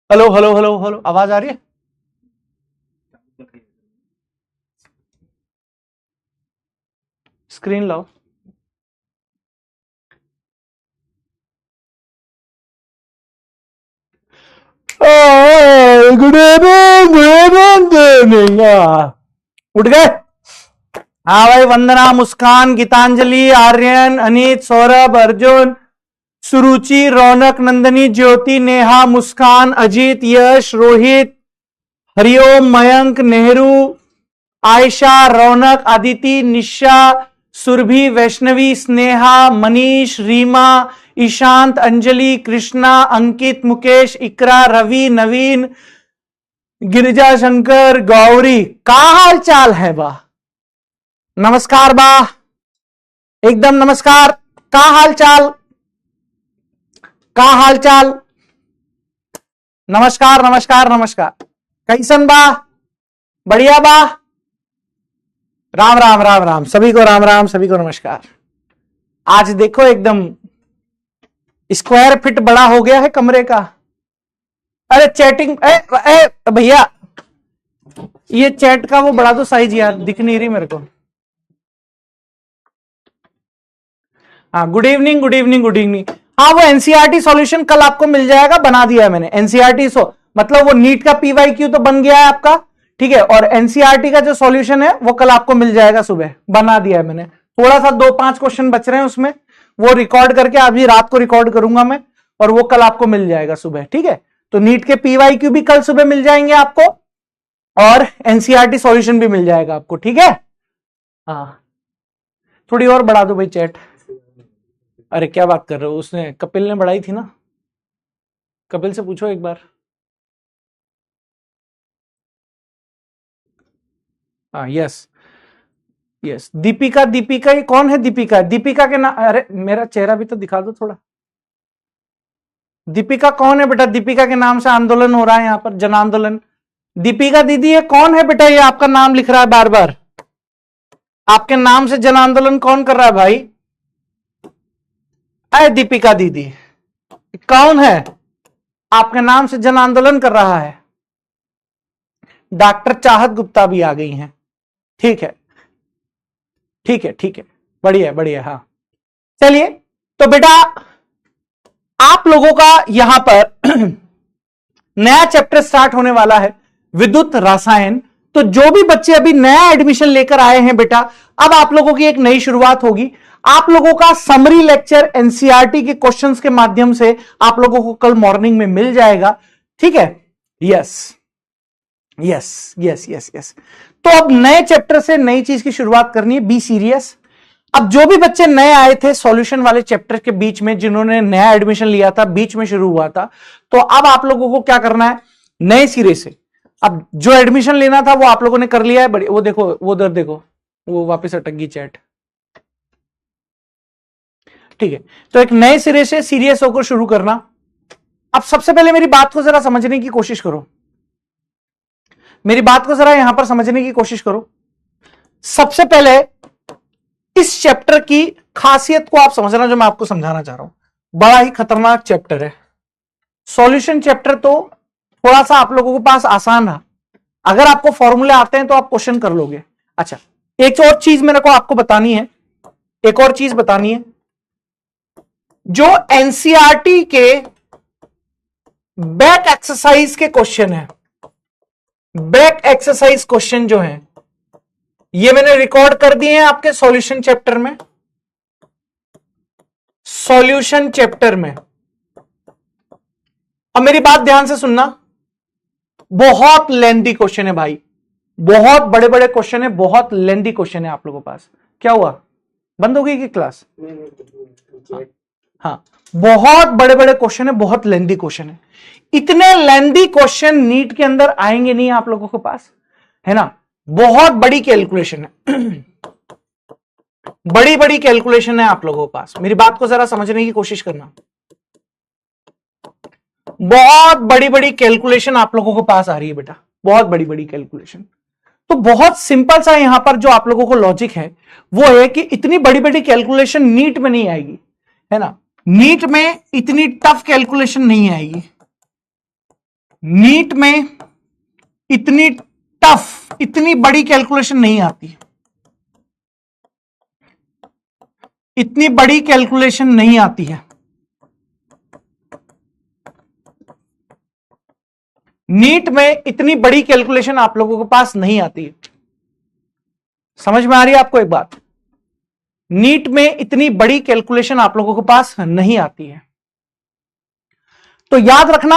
Hello hello hello hello, आवाज आ रही है? स्क्रीन लाओ। Good evening, good evening. उठ गए? हाँ भाई, वंदना, मुस्कान, गीतांजलि, आर्यन, अनीत, सौरभ, अर्जुन, सुरुचि, रौनक, नंदनी, ज्योति, नेहा, मुस्कान, अजीत, यश, रोहित, हरिओम, मयंक, नेहरू, आयशा, रौनक, आदिति, निशा, सुरभि, वैष्णवी, स्नेहा, मनीष, रीमा, ईशांत, अंजलि, कृष्णा, अंकित, मुकेश, इकरा, रवि, नवीन, गिरिजा, शंकर, गौरी। का हाल चाल है बा? नमस्कार बा, एकदम नमस्कार। का हाल चाल? का हाल चाल? नमस्कार नमस्कार नमस्कार। कैसन बा? बढ़िया बा? राम राम राम राम, सभी को राम राम, सभी को नमस्कार। आज देखो एकदम स्क्वायर फिट बड़ा हो गया है कमरे का। अरे चैटिंग, भैया ये चैट का वो बढ़ा दो साइज यार, दिख नहीं रही मेरे को। हाँ, good evening good evening good evening. हाँ, वो एनसीईआरटी सॉल्यूशन कल आपको मिल जाएगा, बना दिया है मैंने। एनसीईआरटी मतलब वो नीट का पीवाईक्यू तो बन गया है आपका, ठीक है। और एनसीईआरटी का जो सॉल्यूशन है वो कल आपको मिल जाएगा, सुबह बना दिया है मैंने। थोड़ा सा 2-5 क्वेश्चन बच रहे हैं उसमें, वो रिकॉर्ड करके अभी रात को रिकॉर्ड करूंगा मैं, और वो कल आपको मिल जाएगा सुबह, ठीक है। तो नीट के पीवाईक्यू भी कल सुबह मिल जाएंगे आपको, और एनसीईआरटी सॉल्यूशन भी मिल जाएगा आपको, ठीक है। हाँ, थोड़ी और बढ़ा दो भाई चैट। अरे क्या बात कर रहे हो, उसने कपिल ने बढ़ाई थी ना, कपिल से पूछो एक बार। हाँ, यस यस। दीपिका, दीपिका ये कौन है? दीपिका, दीपिका के नाम, अरे मेरा चेहरा भी तो दिखा दो थोड़ा। दीपिका कौन है बेटा? दीपिका के नाम से आंदोलन हो रहा है यहाँ पर, जन आंदोलन। दीपिका दीदी ये कौन है बेटा? ये आपका नाम लिख रहा है बार बार, आपके नाम से जन आंदोलन कौन कर रहा है भाई? अरे दीपिका दीदी कौन है आपके नाम से जन आंदोलन कर रहा है? डॉक्टर चाहत गुप्ता भी आ गई हैं, ठीक है ठीक है ठीक है, बढ़िया बढ़िया। हाँ चलिए, तो बेटा आप लोगों का यहां पर नया चैप्टर स्टार्ट होने वाला है, विद्युत रसायन। तो जो भी बच्चे अभी नया एडमिशन लेकर आए हैं बेटा, अब आप लोगों की एक नई शुरुआत होगी। आप लोगों का समरी लेक्चर एनसीईआरटी के क्वेश्चंस के माध्यम से आप लोगों को कल मॉर्निंग में मिल जाएगा, ठीक है। Yes yes yes yes yes. तो अब नए चैप्टर से नई चीज की शुरुआत करनी है, बी सीरियस। अब जो भी बच्चे नए आए थे सॉल्यूशन वाले चैप्टर के बीच में, जिन्होंने नया एडमिशन लिया था, बीच में शुरू हुआ था, तो अब आप लोगों को क्या करना है, नए सिरे से। अब जो एडमिशन लेना था वो आप लोगों ने कर लिया है, बड़ी वो देखो, वो उधर देखो, वो वापस अटक गई चैट, ठीक है। तो एक नए सिरे से सीरियस होकर शुरू करना। अब सबसे पहले मेरी बात को जरा समझने की कोशिश करो, मेरी बात को जरा यहां पर समझने की कोशिश करो। सबसे पहले इस चैप्टर की खासियत को आप समझना, जो मैं आपको समझाना चाह रहा हूं। बड़ा ही खतरनाक चैप्टर है सॉल्यूशन चैप्टर। तो थोड़ा सा आप लोगों के पास आसान रहा, अगर आपको फॉर्मूले आते हैं तो आप क्वेश्चन कर लोगे। अच्छा, एक और चीज मेरे को आपको बतानी है, एक और चीज बतानी है। जो एनसीईआरटी के बैक एक्सरसाइज के क्वेश्चन है, बैक एक्सरसाइज क्वेश्चन जो है, ये मैंने रिकॉर्ड कर दिए हैं आपके सॉल्यूशन चैप्टर में। सॉल्यूशन चैप्टर में, अब मेरी बात ध्यान से सुनना, बहुत लेंथी क्वेश्चन है भाई, बहुत बड़े बड़े क्वेश्चन है, बहुत लेंथी क्वेश्चन है आप लोगों के पास। क्या हुआ, बंद हो गई की क्लास? हाँ, बहुत बड़े बड़े क्वेश्चन है, बहुत लेंथी क्वेश्चन है। इतने लेंथी क्वेश्चन नीट के अंदर आएंगे नहीं आप लोगों के पास, है ना। बहुत बड़ी कैलकुलेशन है, बड़ी बड़ी कैलकुलेशन है आप लोगों के पास। मेरी बात को जरा समझने की कोशिश करना, बहुत बड़ी बड़ी कैलकुलेशन आप लोगों के पास आ रही है बेटा, बहुत बड़ी बड़ी कैलकुलेशन। तो बहुत सिंपल सा यहां पर जो आप लोगों को लॉजिक है वो है कि इतनी बड़ी बड़ी कैलकुलेशन नीट में नहीं आएगी, है ना। नीट में इतनी टफ कैलकुलेशन नहीं आएगी, नीट में इतनी टफ, इतनी बड़ी कैलकुलेशन नहीं आती, इतनी बड़ी कैलकुलेशन नहीं आती है। नीट में इतनी बड़ी कैलकुलेशन आप लोगों के पास नहीं आती है। समझ में आ रही है आपको एक बात? नीट में इतनी बड़ी कैलकुलेशन आप लोगों के पास नहीं आती है। तो याद रखना,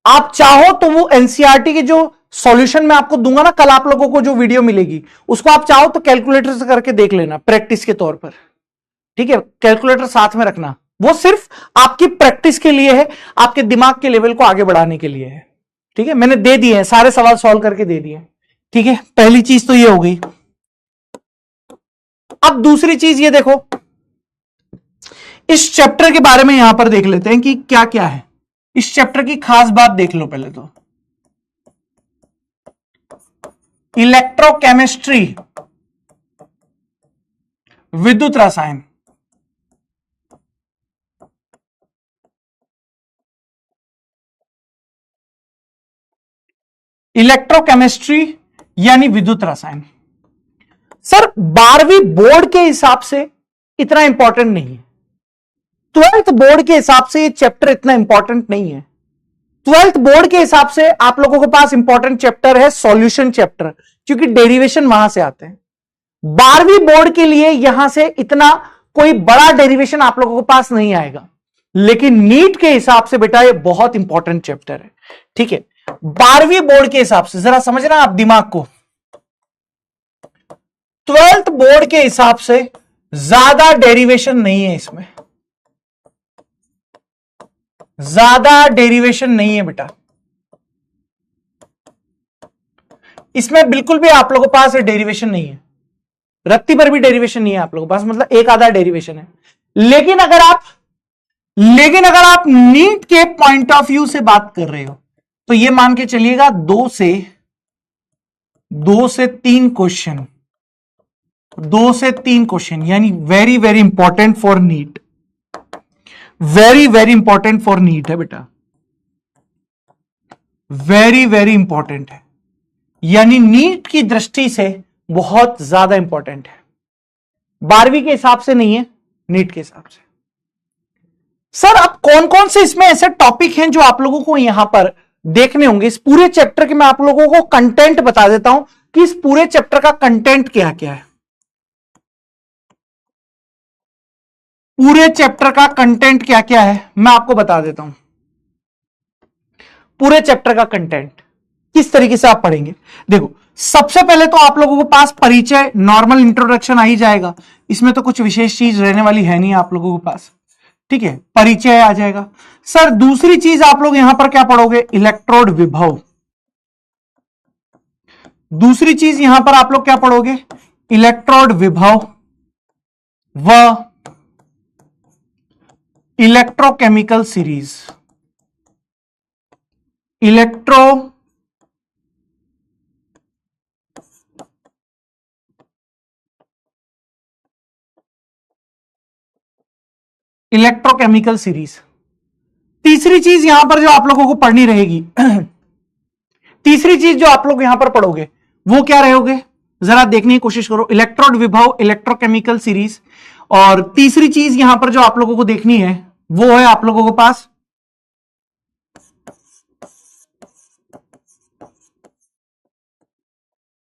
आप चाहो तो वो एनसीईआरटी के जो सॉल्यूशन मैं आपको दूंगा ना, कल आप लोगों को जो वीडियो मिलेगी उसको आप चाहो तो कैलकुलेटर से करके देख लेना प्रैक्टिस के तौर पर। ठीक है, कैलकुलेटर साथ में रखना, वो सिर्फ आपकी प्रैक्टिस के लिए है, आपके दिमाग के लेवल को आगे बढ़ाने के लिए है। ठीक है, मैंने दे दिए हैं सारे सवाल सॉल्व करके दे दिए। ठीक है, पहली चीज तो ये हो गई। अब दूसरी चीज ये देखो, इस चैप्टर के बारे में यहां पर देख लेते हैं कि क्या क्या है। इस चैप्टर की खास बात देख लो पहले तो। इलेक्ट्रोकेमिस्ट्री, विद्युत रसायन। इलेक्ट्रोकेमिस्ट्री यानी विद्युत रसायन। सर 12वीं बोर्ड के हिसाब से इतना इंपॉर्टेंट नहीं है, 12th बोर्ड के हिसाब से ये चैप्टर इतना इंपॉर्टेंट नहीं है। 12th बोर्ड के हिसाब से आप लोगों के पास इंपॉर्टेंट चैप्टर है सॉल्यूशन चैप्टर, क्योंकि डेरिवेशन वहां से आते हैं। 12वीं बोर्ड के लिए यहां से इतना कोई बड़ा डेरिवेशन आप लोगों के पास नहीं आएगा, लेकिन नीट के हिसाब से बेटा ये बहुत इंपॉर्टेंट चैप्टर है। ठीक है, 12वीं बोर्ड के हिसाब से जरा समझना आप दिमाग को। 12th बोर्ड के हिसाब से ज्यादा डेरिवेशन नहीं है, इसमें ज्यादा डेरिवेशन नहीं है बेटा, इसमें बिल्कुल भी आप लोगों के पास डेरिवेशन नहीं है, रत्ती पर भी डेरिवेशन नहीं है आप लोगों के पास, मतलब एक आधा डेरिवेशन है। लेकिन अगर आप नीट के पॉइंट ऑफ व्यू से बात कर रहे हो तो ये मान के चलिएगा 2 से 3 क्वेश्चन, 2 से 3 क्वेश्चन, यानी very very important for NEET, very very important for NEET है बेटा, वेरी वेरी इंपॉर्टेंट है, यानी नीट की दृष्टि से बहुत ज्यादा इंपॉर्टेंट है। 12वीं के हिसाब से नहीं है, नीट के हिसाब से। सर अब कौन कौन से इसमें ऐसे टॉपिक हैं जो आप लोगों को यहां पर देखने होंगे? इस पूरे चैप्टर के मैं आप लोगों को कंटेंट बता देता हूं कि इस पूरे चैप्टर का कंटेंट क्या क्या है। पूरे चैप्टर का कंटेंट क्या क्या है मैं आपको बता देता हूं। पूरे चैप्टर का कंटेंट किस तरीके से आप पढ़ेंगे, देखो सबसे पहले तो आप लोगों के पास परिचय, नॉर्मल इंट्रोडक्शन आ ही जाएगा, इसमें तो कुछ विशेष चीज रहने वाली है नहीं आप लोगों के पास। ठीक है, परिचय आ जाएगा। सर दूसरी चीज आप लोग यहां पर क्या पढ़ोगे? इलेक्ट्रोड विभव। दूसरी चीज यहां पर आप लोग क्या पढ़ोगे? इलेक्ट्रोड विभव व इलेक्ट्रोकेमिकल सीरीज। Electrochemical series. तीसरी चीज यहां पर जो आप लोगों को पढ़नी रहेगी तीसरी चीज जो आप लोग यहां पर पढ़ोगे वो क्या रहोगे, जरा देखने की कोशिश करो। इलेक्ट्रोड विभव, इलेक्ट्रोकेमिकल सीरीज, और तीसरी चीज यहां पर जो आप लोगों को देखनी है वो है आप लोगों के पास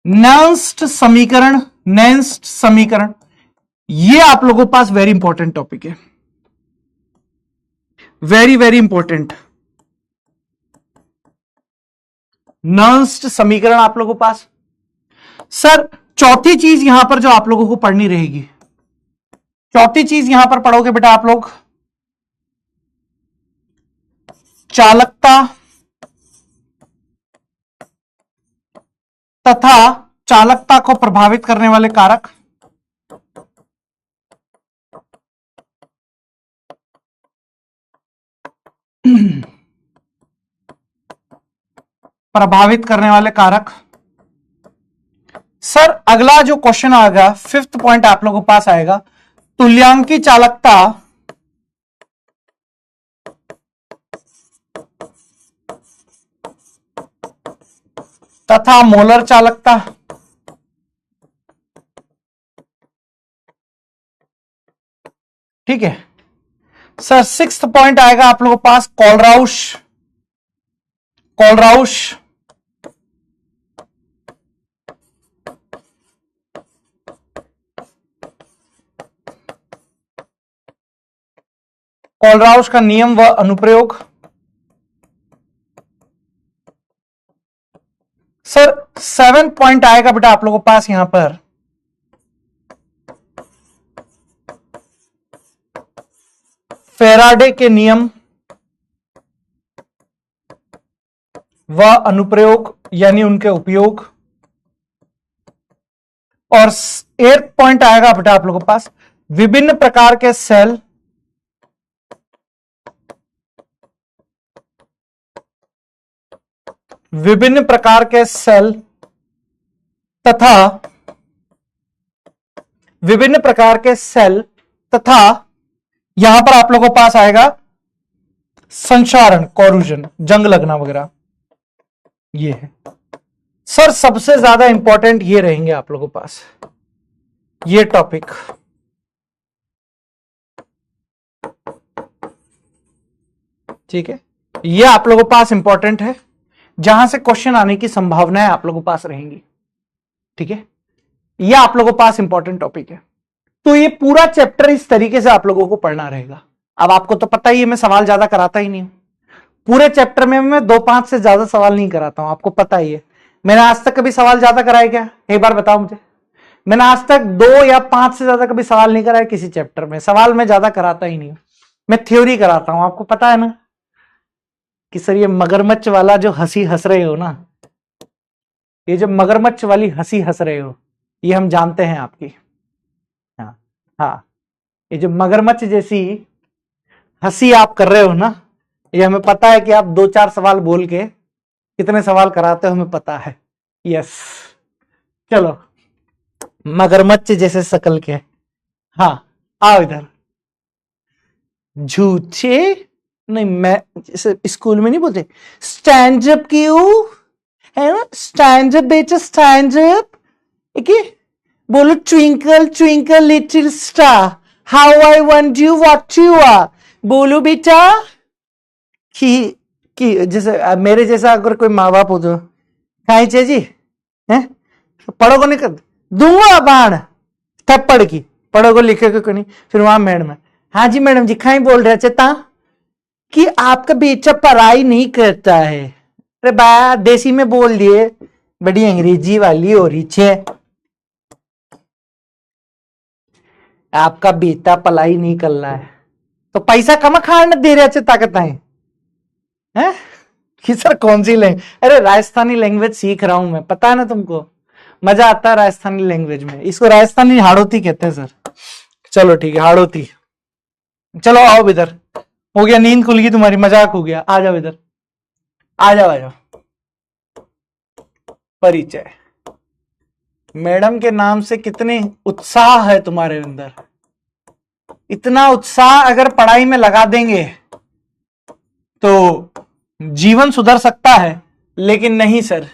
नैन्स्ट समीकरण। नैन्स्ट समीकरण ये आप लोगों के पास वेरी इंपॉर्टेंट टॉपिक है, वेरी वेरी इंपॉर्टेंट। नैन्स्ट समीकरण आप लोगों के पास। सर चौथी चीज यहां पर जो आप लोगों को पढ़नी रहेगी, चौथी चीज यहां पर पढ़ोगे बेटा आप लोग चालकता तथा चालकता को प्रभावित करने वाले कारक। प्रभावित करने वाले कारक। सर अगला जो क्वेश्चन आएगा, 5th पॉइंट आप लोगों के पास आएगा तुल्यांकी चालकता तथा मोलर चालकता। ठीक है सर। सिक्स्थ पॉइंट आएगा आप लोगों के पास कोलराउश। कोलराउश कोलराउश का नियम व अनुप्रयोग। सर 7 पॉइंट आएगा बेटा आप लोगों के पास यहां पर फैराडे के नियम व अनुप्रयोग यानी उनके उपयोग। और 8 पॉइंट आएगा बेटा आप लोगों के पास विभिन्न प्रकार के सेल विभिन्न प्रकार के सेल तथा विभिन्न प्रकार के सेल तथा यहां पर आप लोगों के पास आएगा संक्षारण, कोरूजन, जंग लगना वगैरह। ये है सर सबसे ज्यादा इंपॉर्टेंट ये रहेंगे आप लोगों के पास ये टॉपिक। ठीक है ये आप लोगों के पास इंपॉर्टेंट है जहां से क्वेश्चन आने की संभावनाएं आप लोगों के पास रहेंगी। ठीक है ये आप लोगों के पास इंपॉर्टेंट टॉपिक है। तो ये पूरा चैप्टर इस तरीके से आप लोगों को पढ़ना रहेगा। अब आपको तो पता ही है मैं सवाल ज्यादा कराता ही नहीं हूं पूरे चैप्टर में। मैं 2-5 से ज्यादा सवाल नहीं कराता हूं, आपको पता ही है। मैंने आज तक कभी सवाल ज्यादा कराया क्या? एक बार बताओ मुझे। मैंने आज तक 2 या 5 से ज्यादा कभी सवाल नहीं कराया किसी चैप्टर में। सवाल मैं ज्यादा कराता ही नहीं हूं, मैं थ्योरी कराता हूं। आपको पता है ना कि सर ये मगरमच्छ वाला जो हंसी हंस रहे हो ना, ये जो मगरमच्छ वाली हंसी हंस रहे हो ये हम जानते हैं आपकी। हाँ ये जो मगरमच्छ जैसी हंसी आप कर रहे हो ना, ये हमें पता है कि आप 2-4 सवाल बोल के कितने सवाल कराते हो हमें पता है। यस चलो मगरमच्छ जैसे शकल के। हाँ आओ इधर। झूठे नहीं, मैं जैसे स्कूल में नहीं बोलते स्टैंड अप क्यों है ना, स्टैंड अप बेटा स्टैंड अप। बोलो twinkle twinkle little star how I want you what you are. बोलो बेटा कि जैसे मेरे जैसा अगर कोई माँ बाप हो तो कहीं जी है पढ़ोगे नहीं कर दूंगा बाण थप्पड़ की, पढ़ोगे लिखे को नहीं। फिर वहां मैडम है, हाँ जी मैडम जी खाई बोल रहे चेता कि आपका बेटा पढ़ाई नहीं करता है। अरे बा देसी में बोल दिए, बड़ी अंग्रेजी वाली हो रही है। आपका बेटा पढ़ाई नहीं कर रहा है तो पैसा कम खाने दे रहे ताकत है कि सर कौन सी लैंग्वेज? अरे राजस्थानी लैंग्वेज सीख रहा हूं मैं, पता है ना तुमको, मजा आता है राजस्थानी लैंग्वेज में। इसको राजस्थानी हाड़ोती कहते हैं सर। चलो ठीक है हाड़ोती। चलो आओ इधर, हो गया नींद खुल गई तुम्हारी, मजाक हो गया। आ जाओ इधर, आ जाओ आ जाओ। परिचय। मैडम के नाम से कितने उत्साह है तुम्हारे अंदर। इतना उत्साह अगर पढ़ाई में लगा देंगे तो जीवन सुधर सकता है, लेकिन नहीं सर।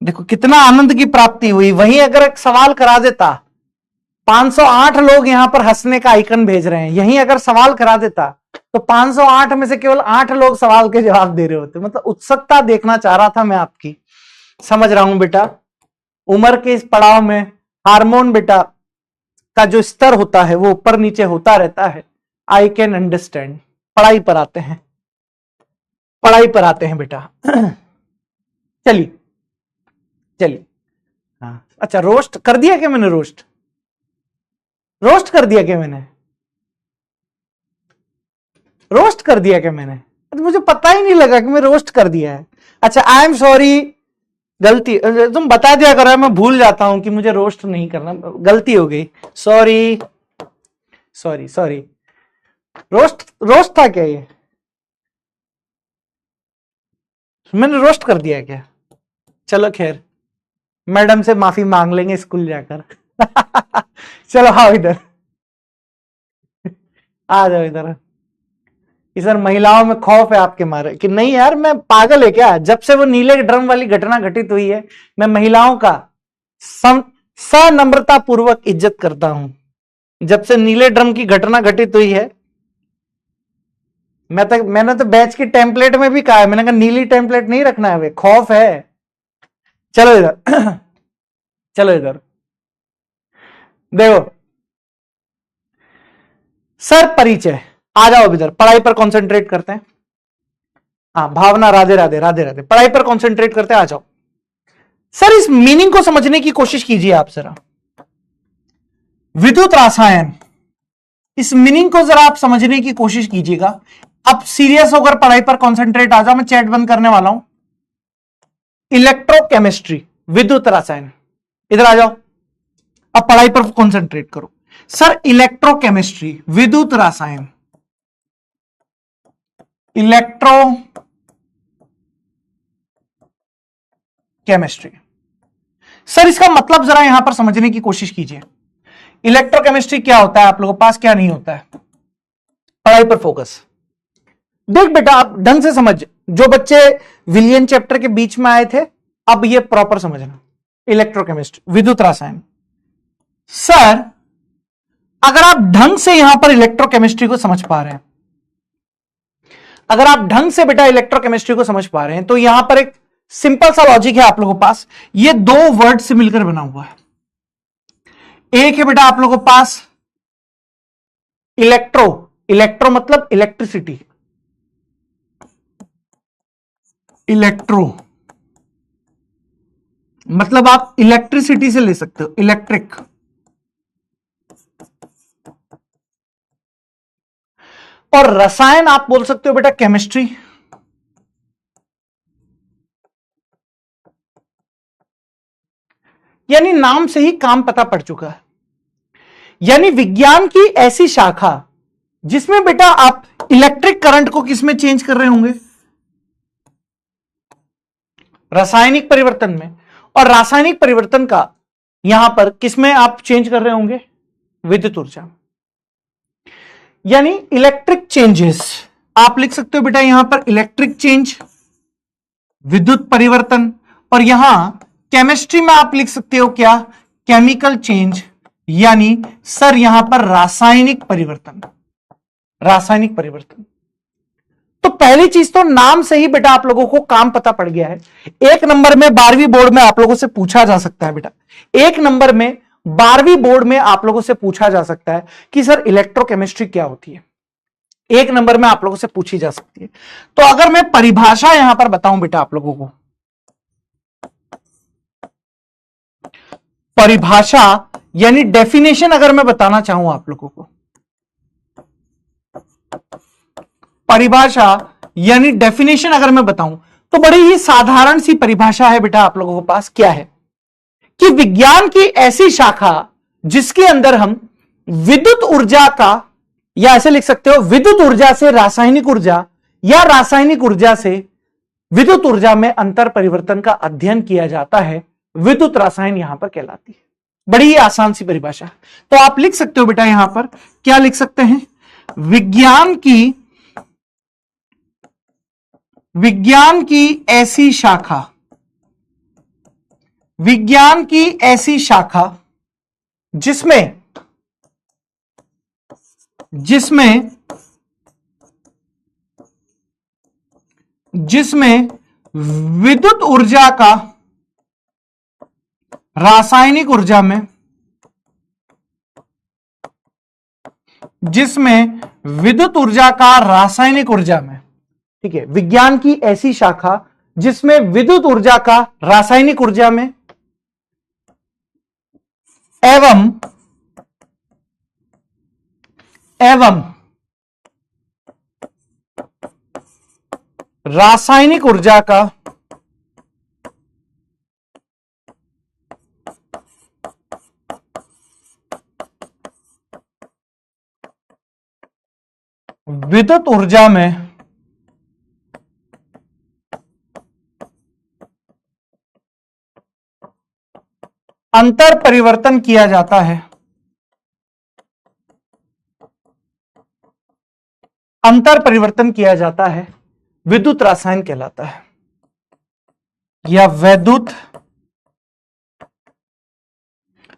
देखो कितना आनंद की प्राप्ति हुई। वहीं अगर एक सवाल करा देता, 508 लोग यहां पर हंसने का आइकन भेज रहे हैं, यहीं अगर सवाल करा देता तो 508 में से केवल 8 लोग सवाल के जवाब दे रहे होते। मतलब उत्सुकता देखना चाह रहा था मैं आपकी। समझ रहा हूं बेटा, उम्र के इस पड़ाव में हार्मोन बेटा का जो स्तर होता है वो ऊपर नीचे होता रहता है। I can understand. पढ़ाई पर आते हैं, पढ़ाई पर आते हैं बेटा। चलिए चलिए। हाँ अच्छा रोस्ट कर दिया क्या मैंने? रोस्ट रोस्ट कर दिया क्या मैंने? रोस्ट कर दिया क्या मैंने? तो मुझे पता ही नहीं लगा कि मैं रोस्ट कर दिया है। अच्छा आई एम सॉरी, गलती तुम बता दिया करो, मैं भूल जाता हूं कि मुझे रोस्ट नहीं करना, गलती हो गई। Sorry sorry sorry. Roast roast था क्या ये? मैंने रोस्ट कर दिया क्या? चलो खैर मैडम से माफी मांग लेंगे स्कूल जाकर। चलो आओ इधर, आ जाओ इधर। कि सर महिलाओं में खौफ है आपके मारे, कि नहीं यार मैं पागल है क्या, जब से वो नीले ड्रम वाली घटना घटित हुई है मैं महिलाओं का सनम्रता पूर्वक इज्जत करता हूं। जब से नीले ड्रम की घटना घटित हुई है, मैंने तो बैच की टेम्पलेट में भी कहा है, मैंने कहा नीली टेम्पलेट नहीं रखना है, वे खौफ है। चलो इधर चलो इधर देखो सर, परिचय, आ जाओ इधर, पढ़ाई पर कंसंट्रेट करते हैं। हाँ भावना, राधे राधे राधे राधे, पढ़ाई पर कंसंट्रेट करते हैं, आ जाओ। सर इस मीनिंग को समझने की कोशिश कीजिए आप जरा, विद्युत रसायन, इस मीनिंग को जरा आप समझने की कोशिश कीजिएगा। अब सीरियस होकर पढ़ाई पर कंसंट्रेट आ जाओ, मैं चैट बंद करने वाला हूं। इलेक्ट्रोकेमिस्ट्री, विद्युत रसायन, इधर आ जाओ, अब पढ़ाई पर कंसंट्रेट करो। सर इलेक्ट्रोकेमिस्ट्री, विद्युत रसायन, इलेक्ट्रो केमिस्ट्री। सर इसका मतलब जरा यहां पर समझने की कोशिश कीजिए। इलेक्ट्रोकेमिस्ट्री क्या होता है, आप लोगों के पास क्या नहीं होता है, पढ़ाई पर फोकस। देख बेटा आप ढंग से समझ, जो बच्चे विलियन चैप्टर के बीच में आए थे, अब ये प्रॉपर समझना। इलेक्ट्रोकेमिस्ट्री, विद्युत रसायन। सर अगर आप ढंग से यहां पर इलेक्ट्रोकेमिस्ट्री को समझ पा रहे हैं, अगर आप ढंग से बेटा इलेक्ट्रोकेमिस्ट्री को समझ पा रहे हैं, तो यहां पर एक सिंपल सा लॉजिक है आप लोगों के पास, ये दो वर्ड से मिलकर बना हुआ है। एक है बेटा आप लोगों के पास इलेक्ट्रो, इलेक्ट्रो मतलब इलेक्ट्रिसिटी, इलेक्ट्रो मतलब आप इलेक्ट्रिसिटी से ले सकते हो, इलेक्ट्रिक। और रसायन आप बोल सकते हो बेटा केमिस्ट्री। यानी नाम से ही काम पता पड़ चुका है, यानी विज्ञान की ऐसी शाखा जिसमें बेटा आप इलेक्ट्रिक करंट को किसमें चेंज कर रहे होंगे, रासायनिक परिवर्तन में। और रासायनिक परिवर्तन का यहां पर किसमें आप चेंज कर रहे होंगे, विद्युत ऊर्जा। यानी इलेक्ट्रिक चेंजेस आप लिख सकते हो बेटा यहां पर इलेक्ट्रिक चेंज, विद्युत परिवर्तन। और यहां केमिस्ट्री में आप लिख सकते हो क्या, केमिकल चेंज, यानी सर यहां पर रासायनिक परिवर्तन, रासायनिक परिवर्तन। तो पहली चीज तो नाम से ही बेटा आप लोगों को काम पता पड़ गया है। एक नंबर में 12वीं बोर्ड में आप लोगों से पूछा जा सकता है बेटा, एक नंबर में 12वीं बोर्ड में आप लोगों से पूछा जा सकता है कि सर इलेक्ट्रोकेमिस्ट्री क्या होती है, एक नंबर में आप लोगों से पूछी जा सकती है। तो अगर मैं परिभाषा यहां पर बताऊं बेटा आप लोगों को, परिभाषा यानी डेफिनेशन अगर मैं बताना चाहूं आप लोगों को, परिभाषा यानी डेफिनेशन अगर मैं बताऊं, तो बड़ी ही साधारण सी परिभाषा है बेटा आप लोगों के पास, क्या है कि विज्ञान की ऐसी शाखा जिसके अंदर हम विद्युत ऊर्जा का, या ऐसे लिख सकते हो विद्युत ऊर्जा से रासायनिक ऊर्जा या रासायनिक ऊर्जा से विद्युत ऊर्जा में अंतर परिवर्तन का अध्ययन किया जाता है, विद्युत रसायन यहां पर कहलाती है। बड़ी ही आसान सी परिभाषा। तो आप लिख सकते हो बेटा यहां पर क्या लिख सकते हैं, विज्ञान की ऐसी शाखा, विज्ञान की ऐसी शाखा जिसमें विद्युत ऊर्जा का रासायनिक ऊर्जा में, जिसमें विद्युत ऊर्जा का रासायनिक ऊर्जा में, ठीक है, विज्ञान की ऐसी शाखा जिसमें विद्युत ऊर्जा का रासायनिक ऊर्जा में एवं रासायनिक ऊर्जा का विद्युत ऊर्जा में अंतर परिवर्तन किया जाता है, अंतर परिवर्तन किया जाता है, विद्युत रसायन कहलाता है, या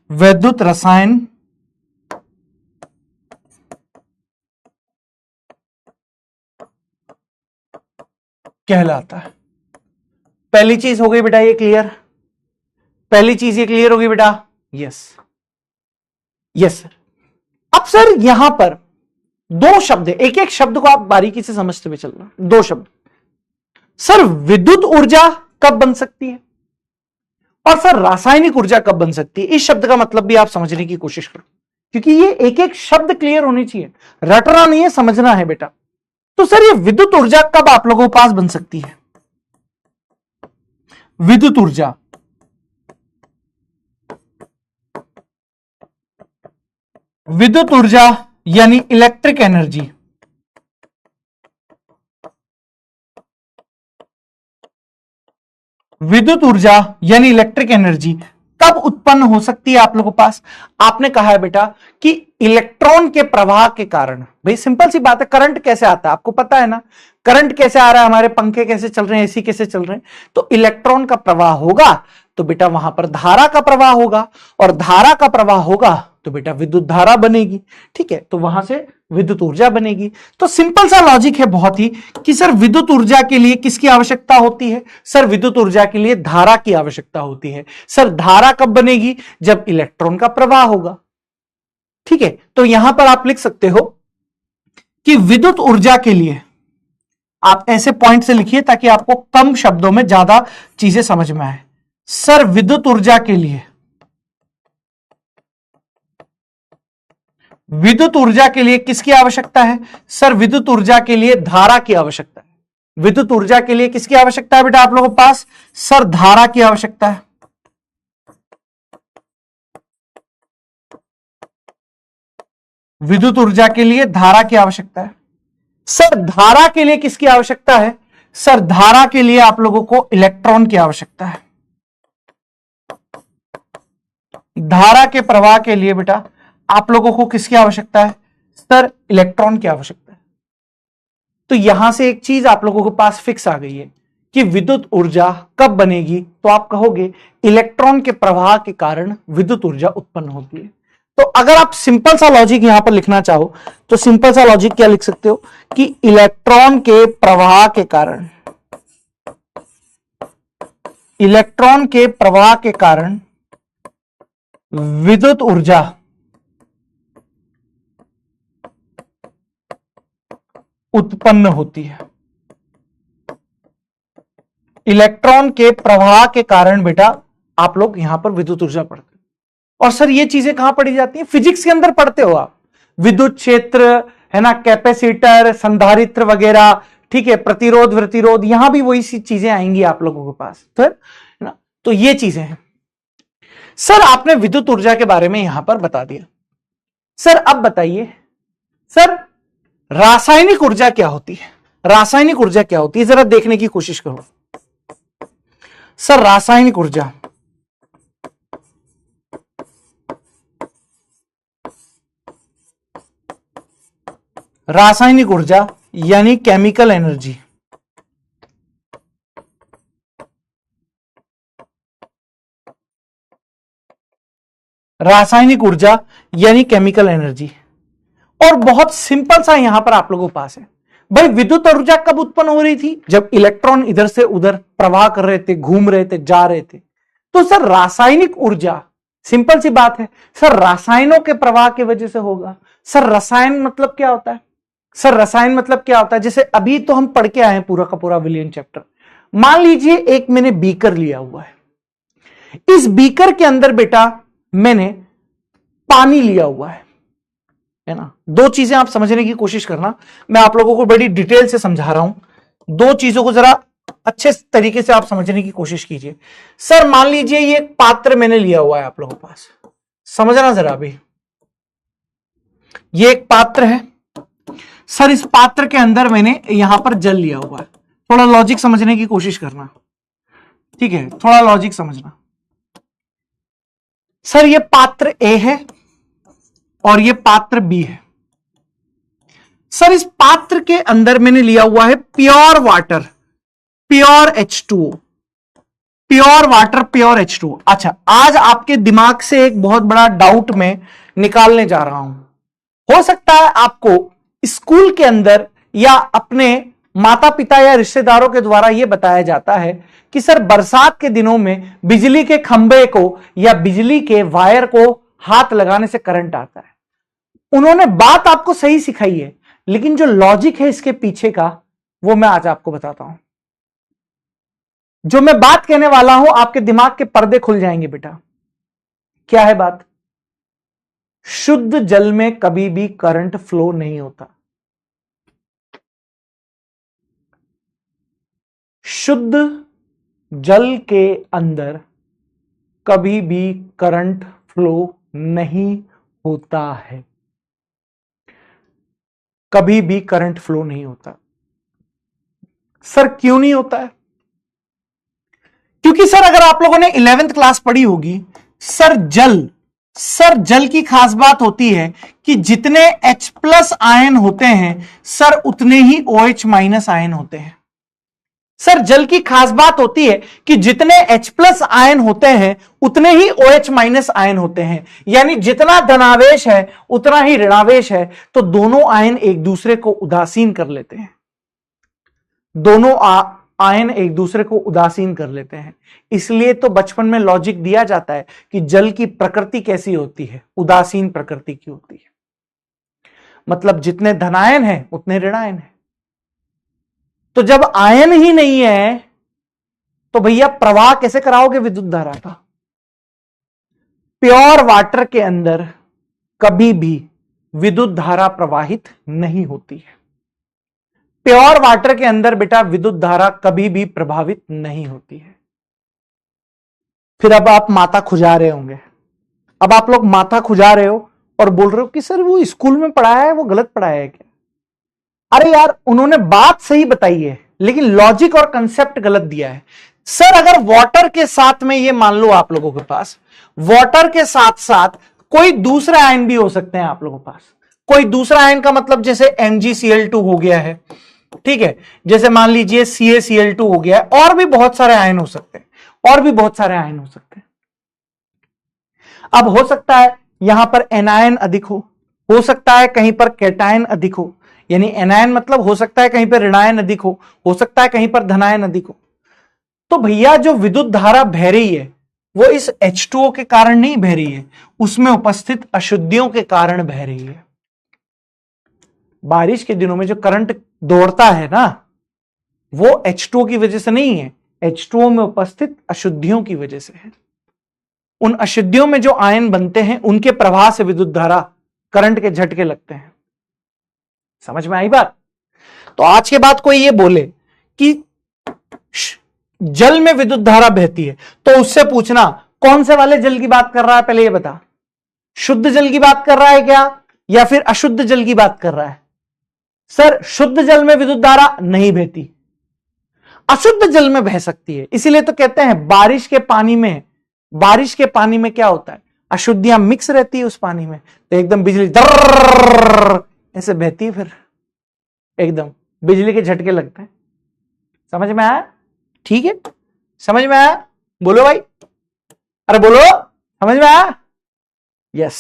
वैद्युत रसायन कहलाता है। पहली चीज हो गई बेटा ये क्लियर, पहली चीज ये क्लियर होगी बेटा, यस यस सर। अब सर यहां पर दो शब्द है, एक एक शब्द को आप बारीकी से समझते हुए चलना। दो शब्द सर, विद्युत ऊर्जा कब बन सकती है और सर रासायनिक ऊर्जा कब बन सकती है। इस शब्द का मतलब भी आप समझने की कोशिश करो, क्योंकि ये एक एक शब्द क्लियर होनी चाहिए, रटना नहीं है, समझना है बेटा। तो सर ये विद्युत ऊर्जा कब आप लोगों के पास बन सकती है। विद्युत ऊर्जा यानी इलेक्ट्रिक एनर्जी, विद्युत ऊर्जा यानी इलेक्ट्रिक एनर्जी कब उत्पन्न हो सकती है आप लोगों के पास। आपने कहा है बेटा कि इलेक्ट्रॉन के प्रवाह के कारण। भाई सिंपल सी बात है, करंट कैसे आता है आपको पता है ना, करंट कैसे आ रहा है, हमारे पंखे कैसे चल रहे हैं, एसी कैसे चल रहे हैं, तो इलेक्ट्रॉन का प्रवाह होगा तो बेटा वहां पर धारा का प्रवाह होगा, और धारा का प्रवाह होगा तो बेटा विद्युत धारा बनेगी। ठीक है, तो वहां से विद्युत ऊर्जा बनेगी। तो सिंपल सा लॉजिक है बहुत ही कि सर विद्युत ऊर्जा के लिए किसकी आवश्यकता होती है। सर विद्युत ऊर्जा के लिए धारा की आवश्यकता होती है। सर धारा कब बनेगी, जब इलेक्ट्रॉन का प्रवाह होगा। ठीक है, तो यहां पर आप लिख सकते हो कि विद्युत ऊर्जा के लिए, आप ऐसे पॉइंट से लिखिए ताकि आपको कम शब्दों में ज्यादा चीजें समझ में आए। सर विद्युत ऊर्जा के लिए, विद्युत ऊर्जा के लिए किसकी आवश्यकता है। सर विद्युत ऊर्जा के लिए धारा की आवश्यकता है। विद्युत ऊर्जा के लिए किसकी आवश्यकता है बेटा आप लोगों के पास, सर धारा की आवश्यकता है। विद्युत ऊर्जा के लिए धारा की आवश्यकता है। सर धारा के लिए किसकी आवश्यकता है, सर धारा के लिए आप लोगों को इलेक्ट्रॉन की आवश्यकता है। धारा के प्रवाह के लिए बेटा आप लोगों को किसकी आवश्यकता है, सर इलेक्ट्रॉन की आवश्यकता है। तो यहां से एक चीज आप लोगों के पास फिक्स आ गई है कि विद्युत ऊर्जा कब बनेगी, तो आप कहोगे इलेक्ट्रॉन के प्रवाह के कारण विद्युत ऊर्जा उत्पन्न होती है। तो अगर आप सिंपल सा लॉजिक यहां पर लिखना चाहो तो सिंपल सा लॉजिक क्या लिख सकते हो कि इलेक्ट्रॉन के प्रवाह के कारण, इलेक्ट्रॉन के प्रवाह के कारण विद्युत ऊर्जा उत्पन्न होती है। इलेक्ट्रॉन के प्रवाह के कारण बेटा आप लोग यहां पर विद्युत ऊर्जा पढ़ते हो। और सर ये चीजें कहां पढ़ी जाती हैं, फिजिक्स के अंदर पढ़ते हो आप, विद्युत क्षेत्र है ना, कैपेसिटर, संधारित्र वगैरह। ठीक है, प्रतिरोध विरोध, यहां भी वही सी चीजें आएंगी आप लोगों के पास, तो है ना। तो ये चीजें हैं। सर आपने विद्युत ऊर्जा के बारे में यहां पर बता दिया। सर अब बताइए सर रासायनिक ऊर्जा क्या होती है, रासायनिक ऊर्जा क्या होती है, जरा देखने की कोशिश करो। सर रासायनिक ऊर्जा, रासायनिक ऊर्जा यानी केमिकल एनर्जी, रासायनिक ऊर्जा यानी केमिकल एनर्जी। और बहुत सिंपल सा यहां पर आप लोगों के पास है भाई, विद्युत ऊर्जा कब उत्पन्न हो रही थी, जब इलेक्ट्रॉन इधर से उधर प्रवाह कर रहे थे, घूम रहे थे, जा रहे थे। तो सर रासायनिक ऊर्जा, सिंपल सी बात है सर, रसायनों के प्रवाह की वजह से होगा। सर रसायन मतलब क्या होता है, सर रसायन मतलब क्या होता है, जैसे अभी तो हम पढ़ के आए हैं पूरा का पूरा विलियन चैप्टर। मान लीजिए एक मैंने बीकर लिया हुआ है, इस बीकर के अंदर बेटा मैंने पानी लिया हुआ है ना। दो चीजें आप समझने की कोशिश करना, मैं आप लोगों को बड़ी डिटेल से समझा रहा हूं, दो चीजों को जरा अच्छे तरीके से आप समझने की कोशिश कीजिए। सर मान लीजिए ये एक पात्र मैंने लिया हुआ है आप लोगों के पास, समझना जरा अभी, ये एक पात्र है। सर इस पात्र के अंदर मैंने यहां पर जल लिया हुआ है, थोड़ा लॉजिक समझने की कोशिश करना, ठीक है, थोड़ा लॉजिक समझना। सर ये पात्र ए है और ये पात्र बी है। सर इस पात्र के अंदर मैंने लिया हुआ है pure water, pure H2O, pure water, pure H2O। अच्छा, आज आपके दिमाग से एक बहुत बड़ा डाउट मैं निकालने जा रहा हूं। हो सकता है आपको स्कूल के अंदर या अपने माता पिता या रिश्तेदारों के द्वारा यह बताया जाता है कि सर बरसात के दिनों में बिजली के खंभे को या बिजली के वायर को हाथ लगाने से करंट आता है। उन्होंने बात आपको सही सिखाई है, लेकिन जो लॉजिक है इसके पीछे का वो मैं आज आपको बताता हूं। जो मैं बात कहने वाला हूं आपके दिमाग के पर्दे खुल जाएंगे बेटा। क्या है बात? शुद्ध जल में कभी भी करंट फ्लो नहीं होता। शुद्ध जल के अंदर कभी भी करंट फ्लो नहीं होता है, कभी भी करंट फ्लो नहीं होता। सर क्यों नहीं होता है? क्योंकि सर अगर आप लोगों ने 11th क्लास पढ़ी होगी, सर जल की खास बात होती है कि जितने H+ आयन होते हैं सर उतने ही OH- आयन होते हैं। सर जल की खास बात होती है कि जितने H+ आयन होते हैं उतने ही OH- आयन होते हैं, यानी जितना धनावेश है उतना ही ऋणावेश है, तो दोनों आयन एक दूसरे को उदासीन कर लेते हैं। दोनों आयन एक दूसरे को उदासीन कर लेते हैं। इसलिए तो बचपन में लॉजिक दिया जाता है कि जल की प्रकृति कैसी होती है, उदासीन प्रकृति की होती है। मतलब जितने धनायन हैं उतने ऋणायन हैं। तो जब आयन ही नहीं है तो भैया प्रवाह कैसे कराओगे विद्युत धारा का? प्योर वाटर के अंदर कभी भी विद्युत धारा प्रवाहित नहीं होती है। प्योर वाटर के अंदर बेटा विद्युत धारा कभी भी प्रभावित नहीं होती है। फिर अब आप माथा खुजा रहे होंगे, अब आप लोग माथा खुजा रहे हो और बोल रहे हो कि सर वो स्कूल में पढ़ाया है वो गलत पढ़ाया है क्या? अरे यार उन्होंने बात सही बताई है लेकिन लॉजिक और कंसेप्ट गलत दिया है। सर अगर वाटर के साथ में ये मान लो आप लोगों के पास वाटर के साथ साथ कोई दूसरा आयन भी हो सकते हैं आप लोगों के पास। कोई दूसरा आयन का मतलब जैसे MgCl2 हो गया है, ठीक है, जैसे मान लीजिए CaCl2 हो गया है, और भी बहुत सारे आयन हो सकते हैं, और भी बहुत सारे आयन हो सकते हैं। अब हो सकता है यहां पर एनायन अधिक हो सकता है कहीं पर कैटायन अधिक हो, यानी एनायन मतलब हो सकता है कहीं पर ऋणायन अधिक हो सकता है कहीं पर धनायन अधिक हो। तो भैया जो विद्युत धारा बह रही है वो इस H2O के कारण नहीं बह रही है, उसमें उपस्थित अशुद्धियों के कारण बह रही है। बारिश के दिनों में जो करंट दौड़ता है ना वो H2O की वजह से नहीं है, H2O में उपस्थित अशुद्धियों की वजह से है। उन अशुद्धियों में जो आयन बनते हैं उनके प्रवाह से विद्युत धारा करंट के झटके लगते हैं। समझ में आई बात? तो आज के बाद कोई ये बोले कि जल में विद्युत धारा बहती है तो उससे पूछना कौन से वाले जल की बात कर रहा है, पहले ये बता। शुद्ध जल की बात कर रहा है क्या या फिर अशुद्ध जल की बात कर रहा है? सर शुद्ध जल में विद्युत धारा नहीं बहती, अशुद्ध जल में बह सकती है। इसीलिए तो कहते हैं बारिश के पानी में क्या होता है, अशुद्धियां मिक्स रहती है उस पानी में, तो एकदम बिजली दर्र ऐसे बहती है, फिर एकदम बिजली के झटके लगते हैं। समझ में आया? ठीक है, समझ में आया? बोलो भाई, अरे बोलो, समझ में आया? Yes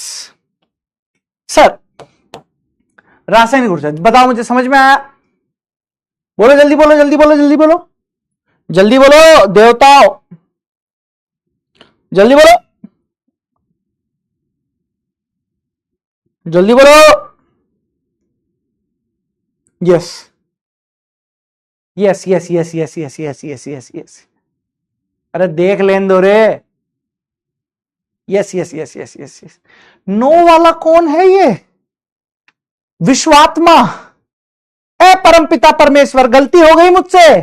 sir. रासायनिक ऊर्जा बताओ मुझे, समझ में आया? बोलो जल्दी बोलो, जल्दी बोलो, जल्दी बोलो, जल्दी बोलो देवताओं, जल्दी बोलो, जल्दी बोलो। Yes yes yes yes yes yes yes yes yes yes, अरे देख लेन दो रे। Yes yes yes yes yes yes. No वाला कौन है ये? विश्वात्मा। ए परमपिता परमेश्वर गलती हो गई मुझसे,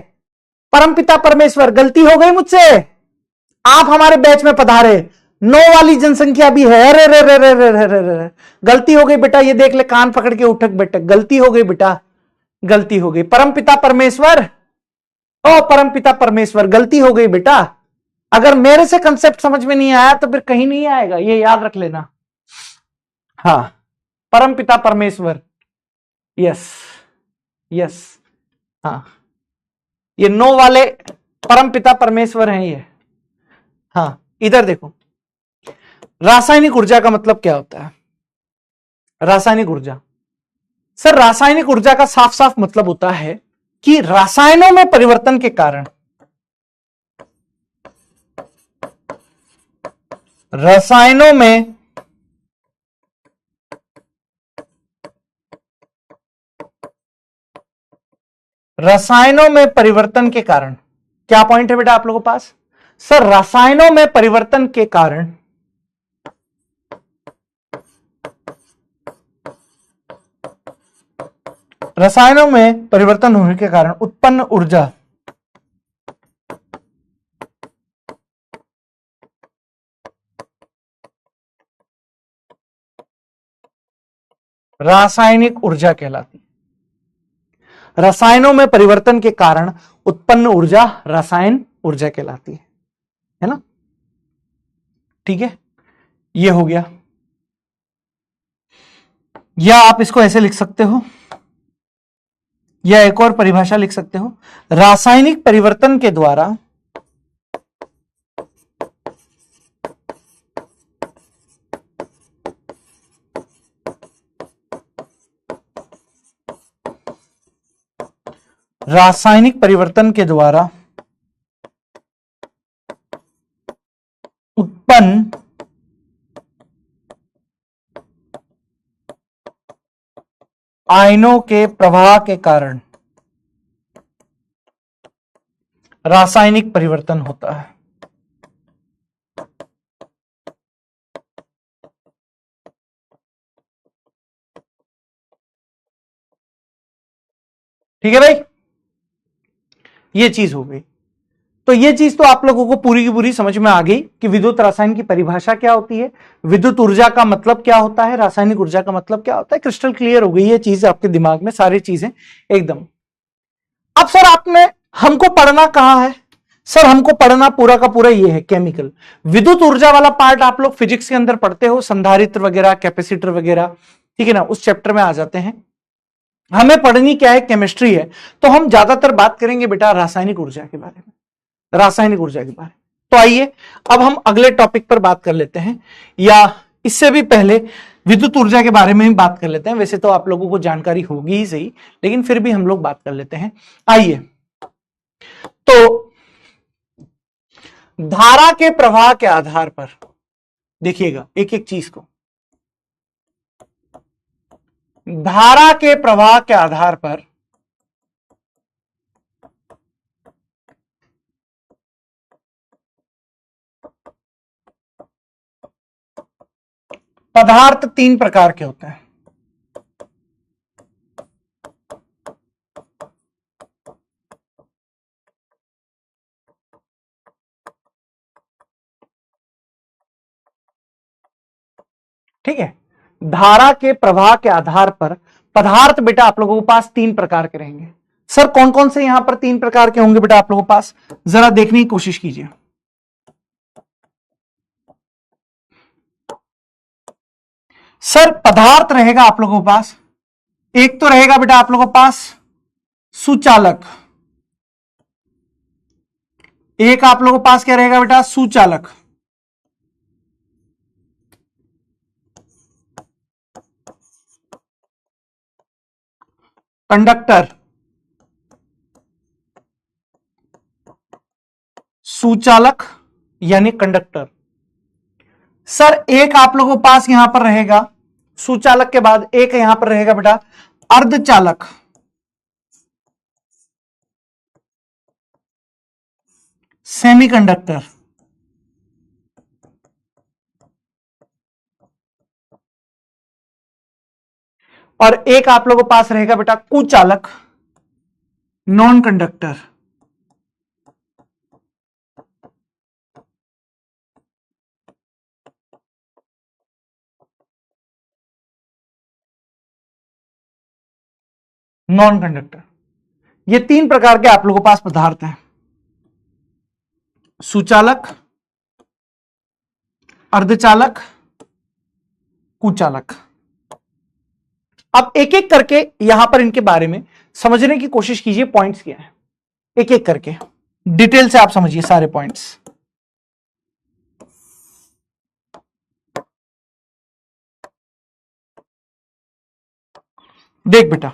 परमपिता परमेश्वर गलती हो गई मुझसे, आप हमारे बैच में पधारे। नो वाली जनसंख्या भी है, अरे रे रे रे रे रे रे रे, गलती हो गई बेटा, ये देख ले, कान पकड़ के उठक बैठक, गलती हो गई बेटा, गलती हो गई। परमपिता परमेश्वर, ओ परमपिता परमेश्वर गलती हो गई बेटा। अगर मेरे से कंसेप्ट समझ में नहीं आया तो फिर कहीं नहीं आएगा, ये याद रख लेना। हाँ परमपिता परमेश्वर, यस यस, हाँ ये नो वाले परम पिता परमेश्वर हैं ये। हाँ इधर देखो, रासायनिक ऊर्जा का मतलब क्या होता है? रासायनिक ऊर्जा, सर रासायनिक ऊर्जा का साफ साफ मतलब होता है कि रसायनों में परिवर्तन के कारण, रसायनों में परिवर्तन के कारण, क्या पॉइंट है बेटा आप लोगों के पास? सर रसायनों में परिवर्तन के कारण रसायनों में परिवर्तन होने के कारण उत्पन्न ऊर्जा रासायनिक ऊर्जा कहलाती है। रसायनों में परिवर्तन के कारण उत्पन्न ऊर्जा रसायन ऊर्जा कहलाती है ना? ठीक है, ये हो गया। या आप इसको ऐसे लिख सकते हो, या एक और परिभाषा लिख सकते हो, रासायनिक परिवर्तन के द्वारा रासायनिक परिवर्तन के द्वारा उत्पन्न आयनों के प्रवाह के कारण रासायनिक परिवर्तन होता है। ठीक है भाई, ये चीज हो गई। तो ये चीज तो आप लोगों को पूरी की पूरी समझ में आ गई कि विद्युत रसायन की परिभाषा क्या होती है, विद्युत ऊर्जा का मतलब क्या होता है, रासायनिक ऊर्जा का मतलब क्या होता है। क्रिस्टल क्लियर हो गई ये चीज आपके दिमाग में, सारी चीजें एकदम। अब सर आपने हमको पढ़ना कहां है? सर हमको पढ़ना पूरा का पूरा ये है केमिकल। विद्युत ऊर्जा वाला पार्ट आप लोग फिजिक्स के अंदर पढ़ते हो, संधारित्र वगैरह, कैपेसिटर वगैरह, ठीक है ना, उस चैप्टर में आ जाते हैं। हमें पढ़नी क्या है? केमिस्ट्री है। तो हम ज्यादातर बात करेंगे बेटा रासायनिक ऊर्जा के बारे में, रासायनिक ऊर्जा के बारे में। तो आइए अब हम अगले टॉपिक पर बात कर लेते हैं, या इससे भी पहले विद्युत ऊर्जा के बारे में ही बात कर लेते हैं। वैसे तो आप लोगों को जानकारी होगी ही सही, लेकिन फिर भी हम लोग बात कर लेते हैं। आइए, तो धारा के प्रवाह के आधार पर देखिएगा एक एक चीज को, धारा के प्रवाह के आधार पर पदार्थ तीन प्रकार के होते हैं। ठीक है, धारा के प्रवाह के आधार पर पदार्थ बेटा आप लोगों के पास तीन प्रकार के रहेंगे। सर कौन कौन से यहां पर तीन प्रकार के होंगे बेटा आप लोगों के पास? जरा देखने की कोशिश कीजिए। सर पदार्थ रहेगा आप लोगों के पास, एक तो रहेगा बेटा आप लोगों के पास सुचालक, एक आप लोगों के पास क्या रहेगा बेटा? सुचालक। कंडक्टर, सुचालक यानी कंडक्टर। सर एक आप लोगों के पास यहां पर रहेगा, सुचालक के बाद एक यहां पर रहेगा बेटा अर्धचालक, सेमीकंडक्टर। और एक आप लोगों के पास रहेगा बेटा कुचालक, नॉन कंडक्टर। नॉन कंडक्टर, ये तीन प्रकार के आप लोगों के पास पदार्थ हैं, सुचालक, अर्धचालक, कुचालक। अब एक एक करके यहां पर इनके बारे में समझने की कोशिश कीजिए, पॉइंट्स क्या है, एक एक करके डिटेल से आप समझिए सारे पॉइंट्स। देख बेटा,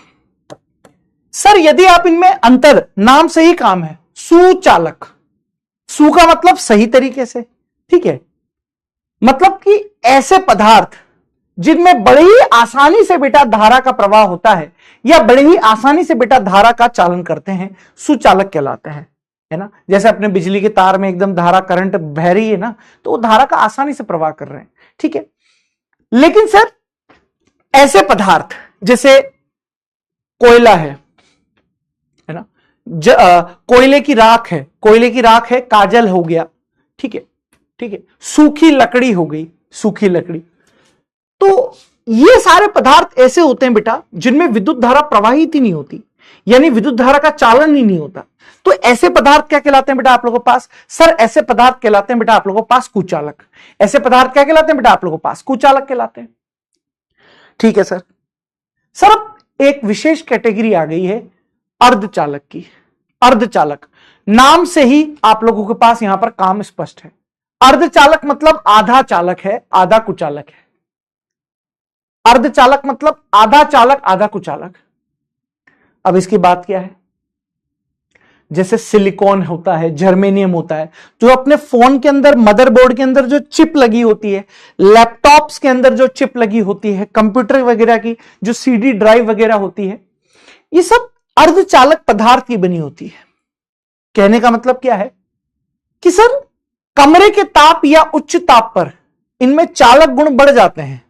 सर यदि आप इनमें अंतर, नाम से ही काम है, सुचालक, सु का मतलब सही तरीके से, ठीक है, मतलब कि ऐसे पदार्थ जिनमें बड़ी ही आसानी से बेटा धारा का प्रवाह होता है या बड़ी ही आसानी से बेटा धारा का चालन करते हैं, सुचालक कहलाते हैं, है ना। जैसे अपने बिजली के तार में एकदम धारा करंट बह रही है ना, तो वो धारा का आसानी से प्रवाह कर रहे हैं, ठीक है। लेकिन सर ऐसे पदार्थ जैसे कोयला है ना, कोयले की राख है, कोयले की राख है, काजल हो गया, ठीक है, ठीक है, सूखी लकड़ी हो गई, सूखी लकड़ी। तो ये सारे पदार्थ ऐसे होते हैं बेटा जिनमें विद्युत धारा प्रवाहित ही नहीं होती, यानी विद्युत धारा का चालन ही नहीं होता। तो ऐसे पदार्थ क्या कहलाते हैं बेटा आप लोगों के पास? सर ऐसे पदार्थ कहलाते हैं बेटा आप लोगों के पास कुचालक। ऐसे पदार्थ क्या कहलाते हैं बेटा आप लोगों के पास? कुचालक कहलाते हैं, ठीक है सर। सर अब एक विशेष कैटेगरी आ गई है अर्धचालक की। अर्धचालक नाम से ही आप लोगों के पास यहां पर काम स्पष्ट है। अर्धचालक मतलब आधा चालक है, आधा कुचालक है। अर्धचालक मतलब आधा चालक आधा कुचालक। अब इसकी बात क्या है? जैसे सिलिकॉन होता है, जर्मेनियम होता है, जो अपने फोन के अंदर, मदरबोर्ड के अंदर जो चिप लगी होती है, लैपटॉप्स के अंदर जो चिप लगी होती है, कंप्यूटर वगैरह की जो सीडी ड्राइव वगैरह होती है, ये सब अर्धचालक पदार्थ की बनी होती है। कहने का मतलब क्या है कि सर कमरे के ताप या उच्च ताप पर इनमें चालक गुण बढ़ जाते हैं,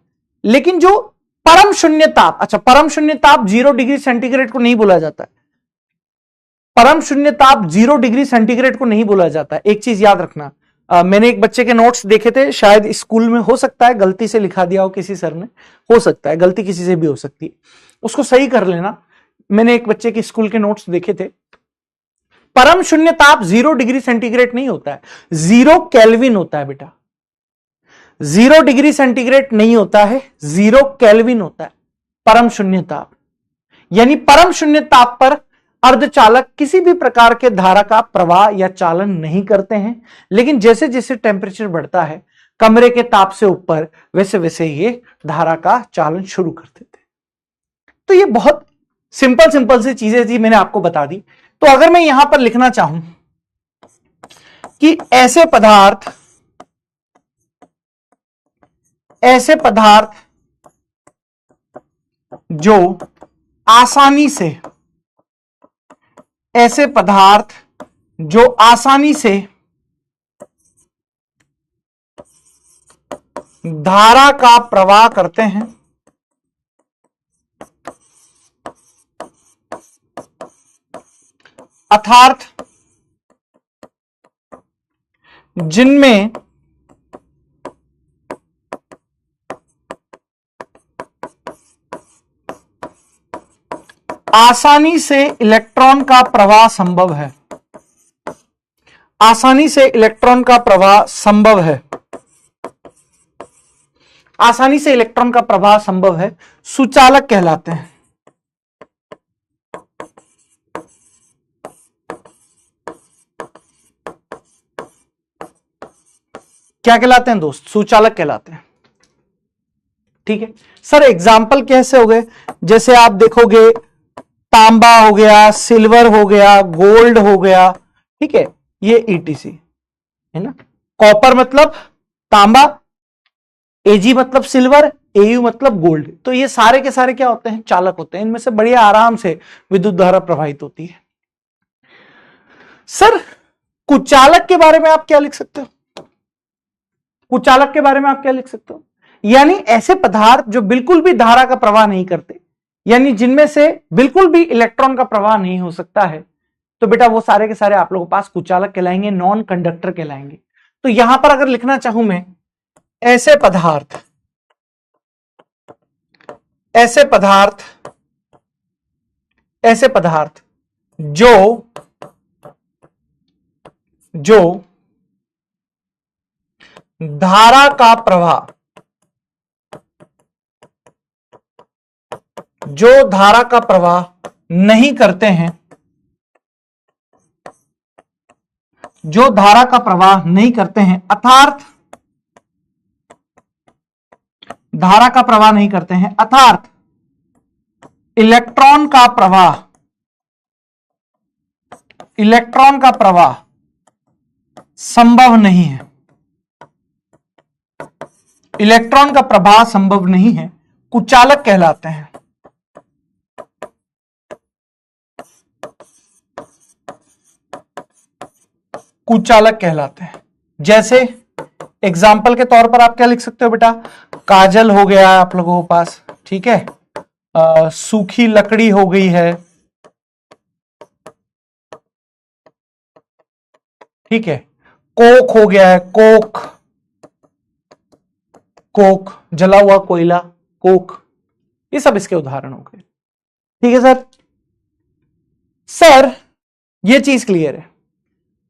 लेकिन जो परम शून्य ताप, अच्छा परम शून्य ताप 0 डिग्री सेंटीग्रेड को नहीं बोला जाता है, परम शून्य ताप 0 डिग्री सेंटीग्रेड को नहीं बोला जाता है। एक चीज याद रखना, मैंने एक बच्चे के नोट्स देखे थे, शायद स्कूल में, हो सकता है गलती से लिखा दिया हो किसी सर ने, हो सकता है गलती किसी से भी हो सकती है, उसको सही कर लेना। मैंने एक बच्चे के स्कूल के नोट्स देखे थे, परम शून्य ताप 0 डिग्री सेंटीग्रेड नहीं होता है, 0 केल्विन होता है बेटा। 0 डिग्री सेंटीग्रेड नहीं होता है, 0 केल्विन होता है परम शून्य ताप। यानी परम शून्य ताप पर अर्धचालक किसी भी प्रकार के धारा का प्रवाह या चालन नहीं करते हैं, लेकिन जैसे जैसे टेम्परेचर बढ़ता है कमरे के ताप से ऊपर, वैसे वैसे ये धारा का चालन शुरू कर देते हैं। तो ये बहुत सिंपल सिंपल सी चीजें थी, मैंने आपको बता दी। तो अगर मैं यहां पर लिखना चाहूं कि ऐसे पदार्थ जो आसानी से, ऐसे पदार्थ जो आसानी से धारा का प्रवाह करते हैं, अर्थात जिनमें आसानी से इलेक्ट्रॉन का प्रवाह संभव है, आसानी से इलेक्ट्रॉन का प्रवाह संभव है, आसानी से इलेक्ट्रॉन का प्रवाह संभव है, सुचालक कहलाते हैं। क्या कहलाते हैं दोस्त? सुचालक कहलाते हैं, ठीक है सर। एग्जाम्पल कैसे हो गए? जैसे आप देखोगे तांबा हो गया, सिल्वर हो गया, गोल्ड हो गया, ठीक है, ये ईटीसी है ना। कॉपर मतलब तांबा, एजी मतलब सिल्वर, एयू मतलब गोल्ड। तो ये सारे के सारे क्या होते हैं? चालक होते हैं। इनमें से बढ़िया आराम से विद्युत धारा प्रवाहित होती है। सर कुचालक के बारे में आप क्या लिख सकते हो? कुचालक के बारे में आप क्या लिख सकते हो? यानी ऐसे पदार्थ जो बिल्कुल भी धारा का प्रवाह नहीं करते, यानी जिनमें से बिल्कुल भी इलेक्ट्रॉन का प्रवाह नहीं हो सकता है, तो बेटा वो सारे के सारे आप लोगों के पास कुचालक कहलाएंगे, नॉन कंडक्टर कहलाएंगे। तो यहां पर अगर लिखना चाहूं मैं, ऐसे पदार्थ, ऐसे पदार्थ, ऐसे पदार्थ जो धारा का प्रवाह जो धारा का प्रवाह नहीं करते हैं, जो धारा का प्रवाह नहीं करते हैं, अर्थात धारा का प्रवाह नहीं करते हैं, अर्थात इलेक्ट्रॉन का प्रवाह, इलेक्ट्रॉन का प्रवाह संभव नहीं है, इलेक्ट्रॉन का प्रवाह संभव नहीं है, कुचालक कहलाते हैं। कुचालक कहलाते हैं। जैसे एग्जाम्पल के तौर पर आप क्या लिख सकते हो बेटा, काजल हो गया आप लोगों के पास, ठीक है, सूखी लकड़ी हो गई है, ठीक है, कोक हो गया है, कोक, कोक जला हुआ कोयला, कोक, ये सब इसके उदाहरण हो गए। ठीक है सर, सर ये चीज क्लियर है।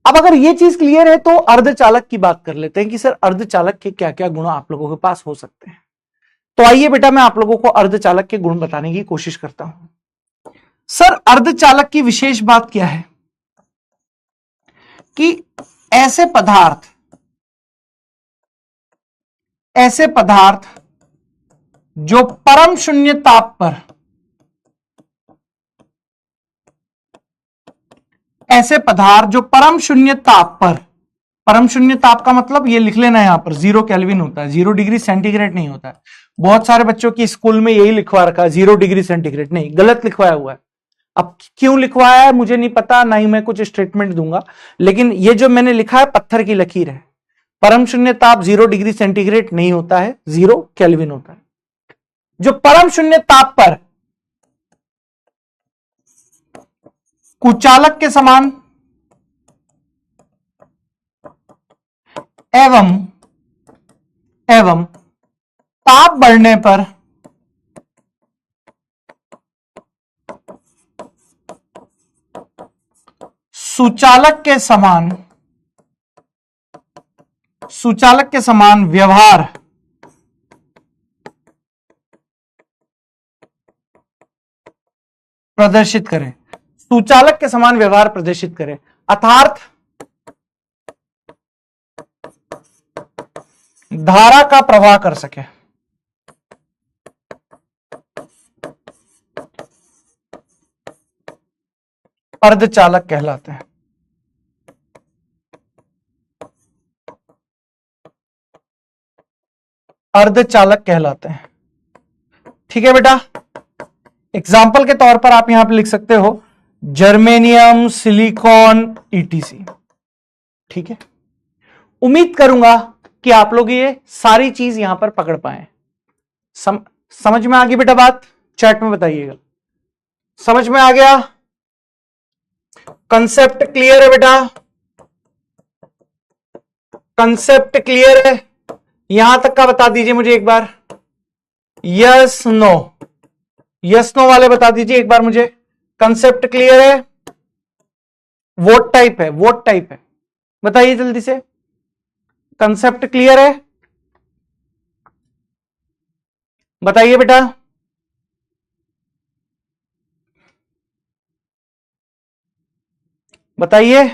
अब अगर ये चीज क्लियर है तो अर्धचालक की बात कर लेते हैं कि सर अर्धचालक के क्या क्या गुण आप लोगों के पास हो सकते हैं। तो आइए बेटा मैं आप लोगों को अर्धचालक के गुण बताने की कोशिश करता हूं। सर अर्धचालक की विशेष बात क्या है कि ऐसे पदार्थ जो परम शून्य ताप पर, ऐसे पदार्थ जो परम शून्य ताप पर, परम शून्य ताप का मतलब ये लिख लेना यहां पर 0 केल्विन होता है, 0 डिग्री सेंटीग्रेड नहीं होता है। बहुत सारे बच्चों की स्कूल में यही लिखवा रखा है 0 डिग्री सेंटीग्रेड, नहीं, गलत लिखवाया हुआ है। अब क्यों लिखवाया है मुझे नहीं पता, ना ही मैं कुछ स्टेटमेंट दूंगा, लेकिन ये जो मैंने लिखा है पत्थर की लकीर है। परम शून्य ताप 0 डिग्री सेंटीग्रेड नहीं होता है, 0 केल्विन होता है। जो परम शून्य ताप पर कुचालक के समान एवं ताप बढ़ने पर सुचालक के समान व्यवहार प्रदर्शित करें, सुचालक के समान व्यवहार प्रदर्शित करें, अर्थात धारा का प्रवाह कर सके। अर्धचालक कहलाते हैं। अर्धचालक कहलाते हैं। ठीक है बेटा, एग्जाम्पल के तौर पर आप यहां पे लिख सकते हो जर्मेनियम, सिलिकॉन, ईटीसी। ठीक है, उम्मीद करूंगा कि आप लोग ये सारी चीज यहां पर पकड़ पाए। समझ में आ गई बेटा बात? चैट में बताइएगा समझ में आ गया, कंसेप्ट क्लियर है बेटा, कंसेप्ट क्लियर है? यहां तक का बता दीजिए मुझे एक बार, यस नो, यस नो वाले बता दीजिए एक बार मुझे, कंसेप्ट क्लियर है? वोट टाइप है, वोट टाइप है, बताइए जल्दी से, कंसेप्ट क्लियर है? बताइए बेटा। बताइए।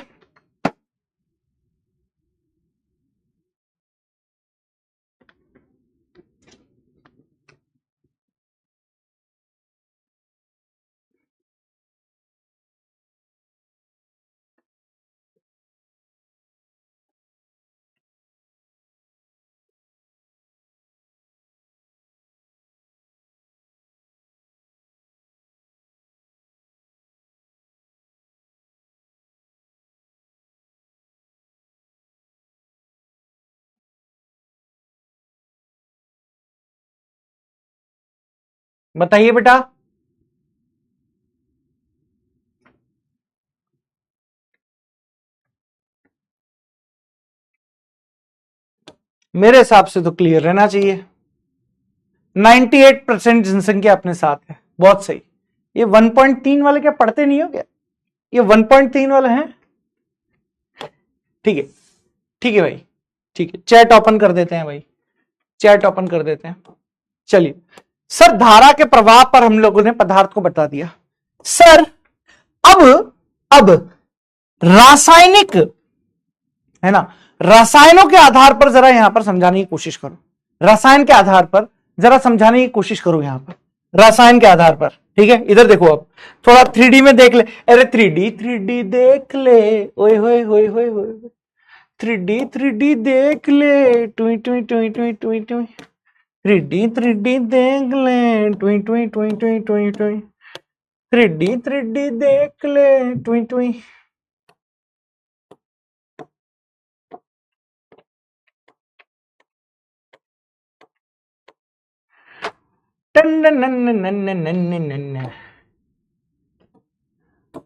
बताइए बेटा। मेरे हिसाब से तो क्लियर रहना चाहिए। 98% जनसंख्या अपने साथ है, बहुत सही। ये 1.3 वाले क्या पढ़ते नहीं हो क्या? ये 1.3 वाले हैं? ठीक है, ठीक है भाई, ठीक है, चैट ओपन कर देते हैं भाई, चैट ओपन कर देते हैं। चलिए सर धारा के प्रवाह पर हम लोगों ने पदार्थ को बता दिया। सर अब रासायनिक है ना, रसायनों के आधार पर जरा यहां पर समझाने की कोशिश करो। रसायन के आधार पर जरा समझाने की कोशिश करो यहां पर, रसायन के आधार पर। ठीक है, इधर देखो, अब थोड़ा 3D में देख ले। अरे 3D देख ले, ओए होए होए होए होए, 3D देख ले, टुई टुई टुई टुई टुई टुई, 3D देख ले, टुई टुई टुई टुई टुई टुई, 3D देख ले, टुई टुई।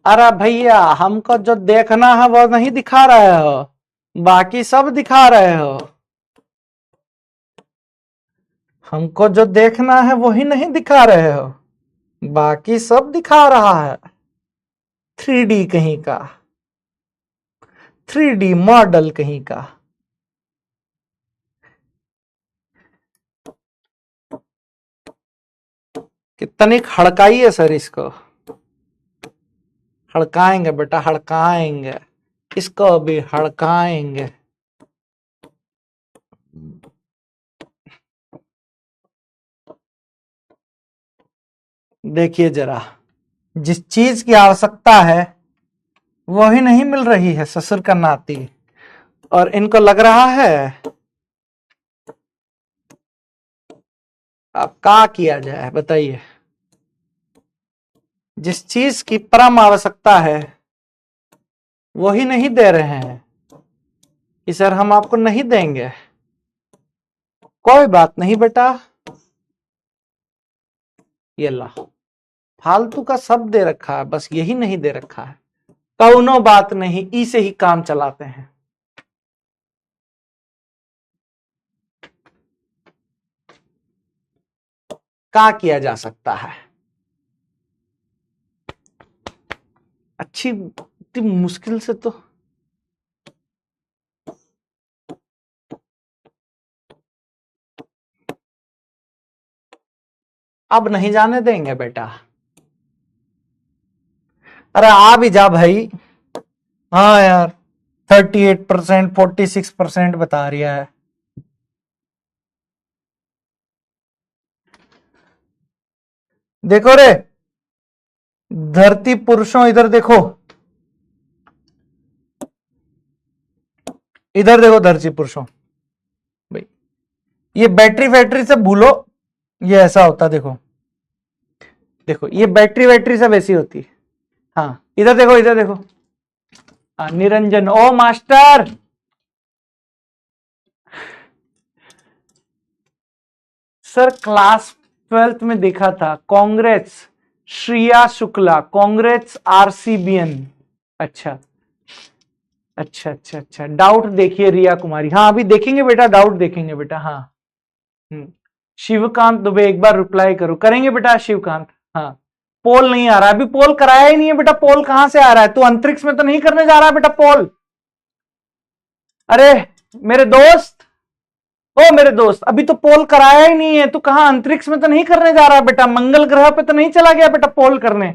अरे भैया, हमको जो देखना है वो नहीं दिखा रहे हो, बाकी सब दिखा रहे हो। हमको जो देखना है वही नहीं दिखा रहे हो, बाकी सब दिखा रहा है। 3D कहीं का, 3D मॉडल कहीं का। कितनी हड़काइए सर इसको, हड़काएंगे बेटा, हड़काएंगे इसको भी, हड़काएंगे। देखिए जरा, जिस चीज की आवश्यकता है वही नहीं मिल रही है ससुर का नाती, और इनको लग रहा है अब क्या किया जाए बताइए। जिस चीज की परम आवश्यकता है वही नहीं दे रहे हैं कि सर हम आपको नहीं देंगे। कोई बात नहीं बेटा, ये ला, फालतू का सब दे रखा है, बस यही नहीं दे रखा है। कौनो बात नहीं, ई से ही काम चलाते हैं। क्या किया जा सकता है। अच्छी मुश्किल से तो अब नहीं जाने देंगे बेटा। अरे आ भी जा भाई। हाँ यार, 38%, 46% बता रहा है। देखो रे धरती पुरुषों, इधर देखो, इधर देखो धरती पुरुषों भाई, ये बैटरी फैक्ट्री से भूलो, ये ऐसा होता। देखो देखो, ये बैटरी वैटरी सब ऐसी होती। हाँ इधर देखो, इधर देखो। हाँ निरंजन, ओ मास्टर, सर क्लास 12th में देखा था, कांग्रेस श्रिया शुक्ला, कांग्रेस आरसीबीएन। अच्छा अच्छा अच्छा अच्छा, डाउट देखिए रिया कुमारी। हाँ अभी देखेंगे बेटा, डाउट देखेंगे बेटा। हाँ शिवकांत दुबे, एक बार रिप्लाई करो। करेंगे बेटा शिवकांत। हाँ पोल नहीं आ रहा, अभी पोल कराया ही नहीं है बेटा। पोल कहां से आ रहा है? तू अंतरिक्ष में तो नहीं करने जा रहा है बेटा पोल। अरे मेरे दोस्त, ओ मेरे दोस्त, अभी तो पोल कराया ही नहीं है। तू कहां, अंतरिक्ष में तो नहीं करने जा रहा है बेटा? मंगल ग्रह पे तो नहीं चला गया बेटा पोल करने?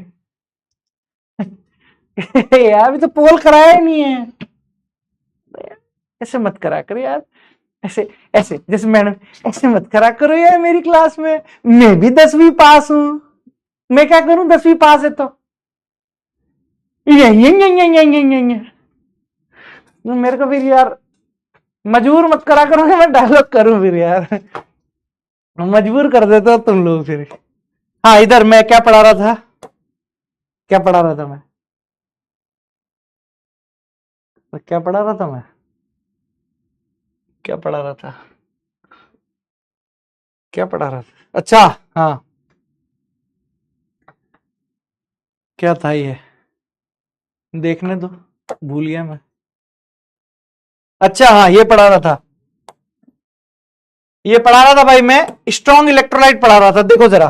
यार अभी तो पोल कराया ही नहीं है। ऐसे मत करा करो यार, ऐसे ऐसे जैसे मैडम, ऐसे मत करा करो यार। मेरी क्लास में मैं भी 10वीं पास हूं, मैं क्या करूं, 10वीं पास है तो मेरे को फिर यार मजबूर मत करा करो, मैं डायलॉग करूं फिर यार, मजबूर कर देते हो तुम लोग फिर। हाँ इधर मैं क्या पढ़ा रहा था, क्या पढ़ा रहा था मैं, क्या पढ़ा रहा था मैं, क्या पढ़ा रहा था, क्या पढ़ा रहा था? अच्छा हाँ, क्या था ये, देखने दो, भूल गया मैं। अच्छा हाँ, ये पढ़ा रहा था, ये पढ़ा रहा था भाई मैं, स्ट्रॉन्ग इलेक्ट्रोलाइट पढ़ा रहा था। देखो जरा,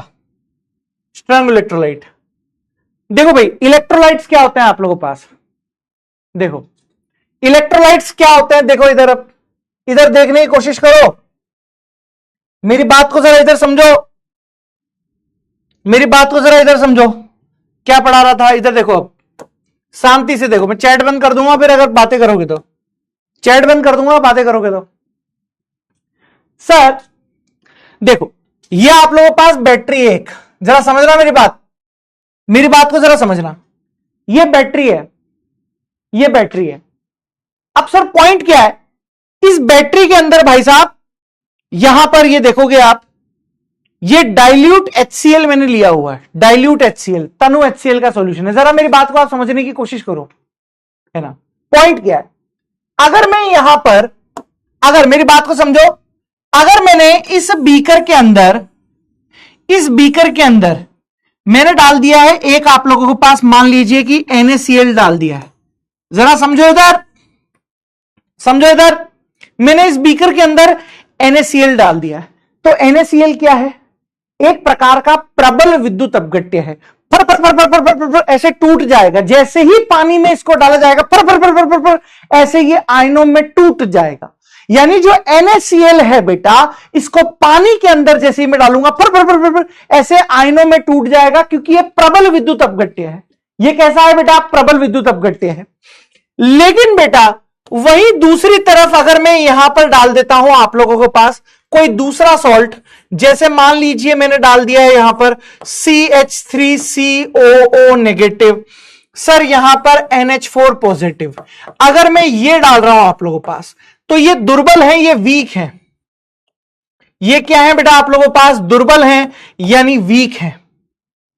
स्ट्रॉन्ग इलेक्ट्रोलाइट, देखो भाई इलेक्ट्रोलाइट्स क्या होते हैं आप लोगों के पास, देखो इलेक्ट्रोलाइट्स क्या होते हैं। देखो इधर, अब इधर देखने की कोशिश करो, मेरी बात को जरा इधर समझो। मेरी बात को जरा इधर समझो, क्या पढ़ा रहा था, इधर देखो, अब शांति से देखो। मैं चैट बंद कर दूंगा, फिर अगर बातें करोगे तो चैट बंद कर दूंगा, बातें करोगे तो। सर देखो, ये आप लोगों के पास बैटरी है एक, जरा समझना मेरी बात को जरा समझना। ये बैटरी है, ये बैटरी है। अब सर पॉइंट क्या है, इस बैटरी के अंदर भाई साहब, यहां पर ये देखोगे आप, ये डाइल्यूट HCl मैंने लिया हुआ है, डाइल्यूट HCl, तनु HCl का सॉल्यूशन है। जरा मेरी बात को आप समझने की कोशिश करो, है ना। पॉइंट क्या है, अगर मैं यहां पर, अगर मेरी बात को समझो, अगर मैंने इस बीकर के अंदर मैंने डाल दिया है एक, आप लोगों के पास मान लीजिए कि NaCl डाल दिया है, जरा समझो इधर, मैंने इस बीकर के अंदर NaCl डाल दिया है। तो NaCl क्या है, एक प्रकार का प्रबल विद्युत अपघट्य है। फर फर फर फर फर फर फर फर ऐसे टूट जाएगा, जैसे ही पानी में इसको डाला जाएगा फर फर फर फर फर फर ऐसे ये आयनों में टूट जाएगा। यानी जो NaCl है बेटा, इसको पानी के अंदर जैसे ही मैं डालूंगा फर फर फर फर फर ऐसे आयनों में टूट जाएगा, क्योंकि ये प्रबल विद्युत अपघट्य है। ये कैसा है बेटा, प्रबल विद्युत अपघट्य है। लेकिन बेटा वही दूसरी तरफ अगर मैं यहां पर डाल देता हूं आप लोगों के पास कोई दूसरा सॉल्ट, जैसे मान लीजिए मैंने डाल दिया है यहां पर CH3COO नेगेटिव, सर यहां पर NH4 पॉजिटिव, अगर मैं ये डाल रहा हूं आप लोगों के पास, तो ये दुर्बल है, ये वीक है। ये क्या है बेटा आप लोगों के पास, दुर्बल है यानी वीक है,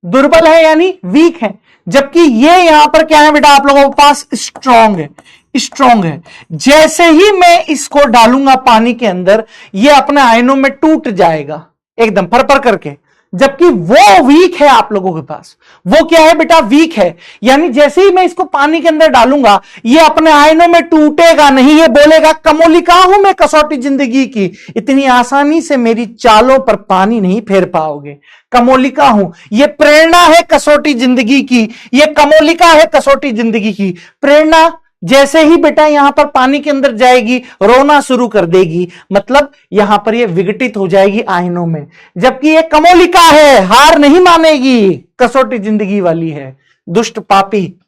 दुर्बल है यानी वीक है। जबकि ये यहां पर क्या है बेटा आप लोगों के पास, स्ट्रांग है, स्ट्रांग है। जैसे ही मैं इसको डालूंगा पानी के अंदर, ये अपने आयनों में टूट जाएगा एकदम फर करके। जबकि वो वीक है आप लोगों के पास, वो क्या है बेटा, वीक है। यानी जैसे ही मैं इसको पानी के अंदर डालूंगा, ये अपने आयनों में टूटेगा नहीं, ये बोलेगा कमोलिका हूं मैं कसौटी जिंदगी की, इतनी आसानी से मेरी चालों पर पानी नहीं फेर पाओगे, कमोलिका हूं। ये प्रेरणा है कसौटी जिंदगी की, ये कमोलिका है कसौटी जिंदगी की। प्रेरणा जैसे ही बेटा यहां पर पानी के अंदर जाएगी, रोना शुरू कर देगी, मतलब यहां पर ये विघटित हो जाएगी आयनों में। जबकि ये कमोलिका है, हार नहीं मानेगी, कसौटी जिंदगी वाली है, दुष्ट पापी।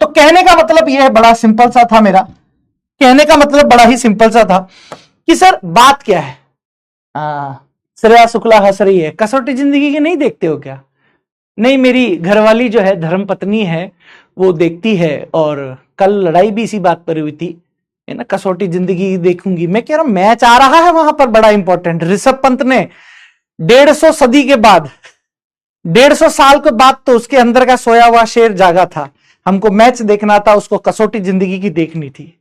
तो कहने का मतलब यह बड़ा सिंपल सा था, मेरा कहने का मतलब बड़ा ही सिंपल सा था कि सर बात क्या है। श्रेया शुक्ला हंस रही है, कसौटी जिंदगी की नहीं देखते हो क्या? नहीं, मेरी घरवाली जो है, धर्मपत्नी है, वो देखती है, और कल लड़ाई भी इसी बात पर हुई थी, है ना, कसौटी जिंदगी देखूंगी। मैं कह रहा हूं मैच आ रहा है वहां पर, बड़ा इंपॉर्टेंट। ऋषभ पंत ने 150 सदी के बाद, 150 साल के बाद तो उसके अंदर का सोया हुआ शेर जागा था। हमको मैच देखना था, उसको कसौटी जिंदगी की देखनी थी।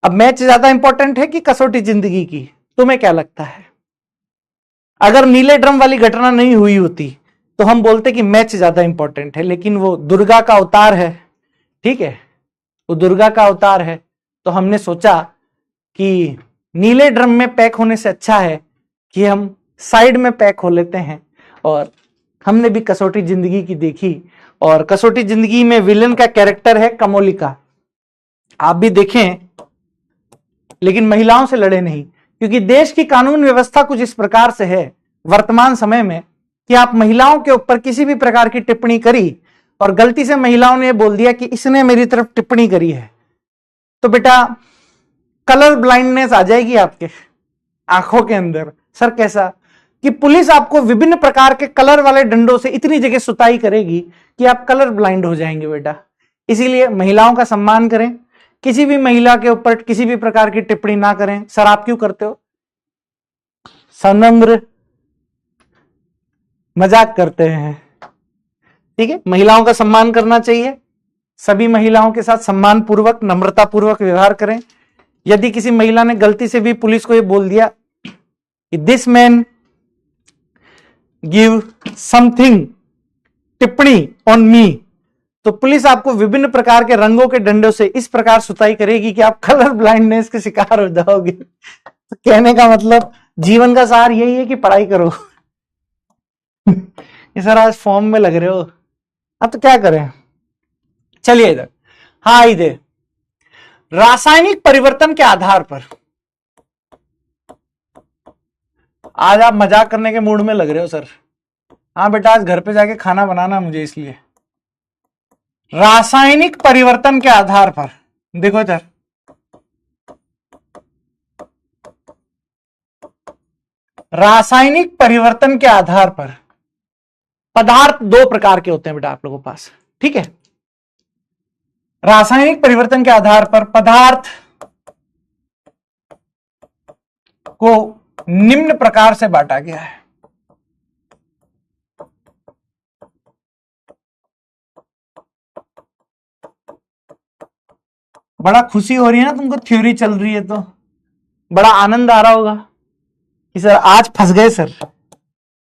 अब मैच ज्यादा इंपॉर्टेंट है कि कसौटी जिंदगी की? तुम्हें क्या लगता है? अगर नीले ड्रम वाली घटना नहीं हुई होती तो हम बोलते कि मैच ज्यादा इंपॉर्टेंट है, लेकिन वो दुर्गा का अवतार है, ठीक है, वो दुर्गा का अवतार है। तो हमने सोचा कि नीले ड्रम में पैक होने से अच्छा है कि हम साइड में पैक हो लेते हैं। और हमने भी कसौटी जिंदगी की देखी, और कसौटी जिंदगी में विलेन का कैरेक्टर है कमोलिका। आप भी देखें, लेकिन महिलाओं से लड़े नहीं, क्योंकि देश की कानून व्यवस्था कुछ इस प्रकार से है वर्तमान समय में कि आप महिलाओं के ऊपर किसी भी प्रकार की टिप्पणी करी और गलती से महिलाओं ने बोल दिया कि इसने मेरी तरफ टिप्पणी करी है, तो बेटा कलर ब्लाइंडनेस आ जाएगी आपके आंखों के अंदर। सर कैसा? कि पुलिस आपको विभिन्न प्रकार के कलर वाले डंडों से इतनी जगह सुताई करेगी कि आप कलर ब्लाइंड हो जाएंगे बेटा। इसीलिए महिलाओं का सम्मान करें, किसी भी महिला के ऊपर किसी भी प्रकार की टिप्पणी ना करें। सर आप क्यों करते हो? सनम्र मजाक करते हैं, ठीक है। महिलाओं का सम्मान करना चाहिए, सभी महिलाओं के साथ सम्मान पूर्वक नम्रता पूर्वक व्यवहार करें। यदि किसी महिला ने गलती से भी पुलिस को ये बोल दिया कि दिस मैन गिव समथिंग टिप्पणी ऑन मी, तो पुलिस आपको विभिन्न प्रकार के रंगों के डंडों से इस प्रकार सुताई करेगी कि आप कलर ब्लाइंडनेस के शिकार हो जाओगे। तो कहने का मतलब जीवन का सार यही है कि पढ़ाई करो। ये सर आज फॉर्म में लग रहे हो, अब तो क्या करें। चलिए इधर, हाँ इधर, रासायनिक परिवर्तन के आधार पर। आज आप मजाक करने के मूड में लग रहे हो सर, हाँ बेटा, आज घर पे जाके खाना बनाना मुझे, इसलिए। रासायनिक परिवर्तन के आधार पर, देखो इधर, रासायनिक परिवर्तन के आधार पर पदार्थ दो प्रकार के होते हैं बेटा आप लोगों के पास, ठीक है। रासायनिक परिवर्तन के आधार पर पदार्थ को निम्न प्रकार से बांटा गया है। बड़ा खुशी हो रही है ना तुमको, थ्योरी चल रही है तो बड़ा आनंद आ रहा होगा कि सर आज फंस गए सर।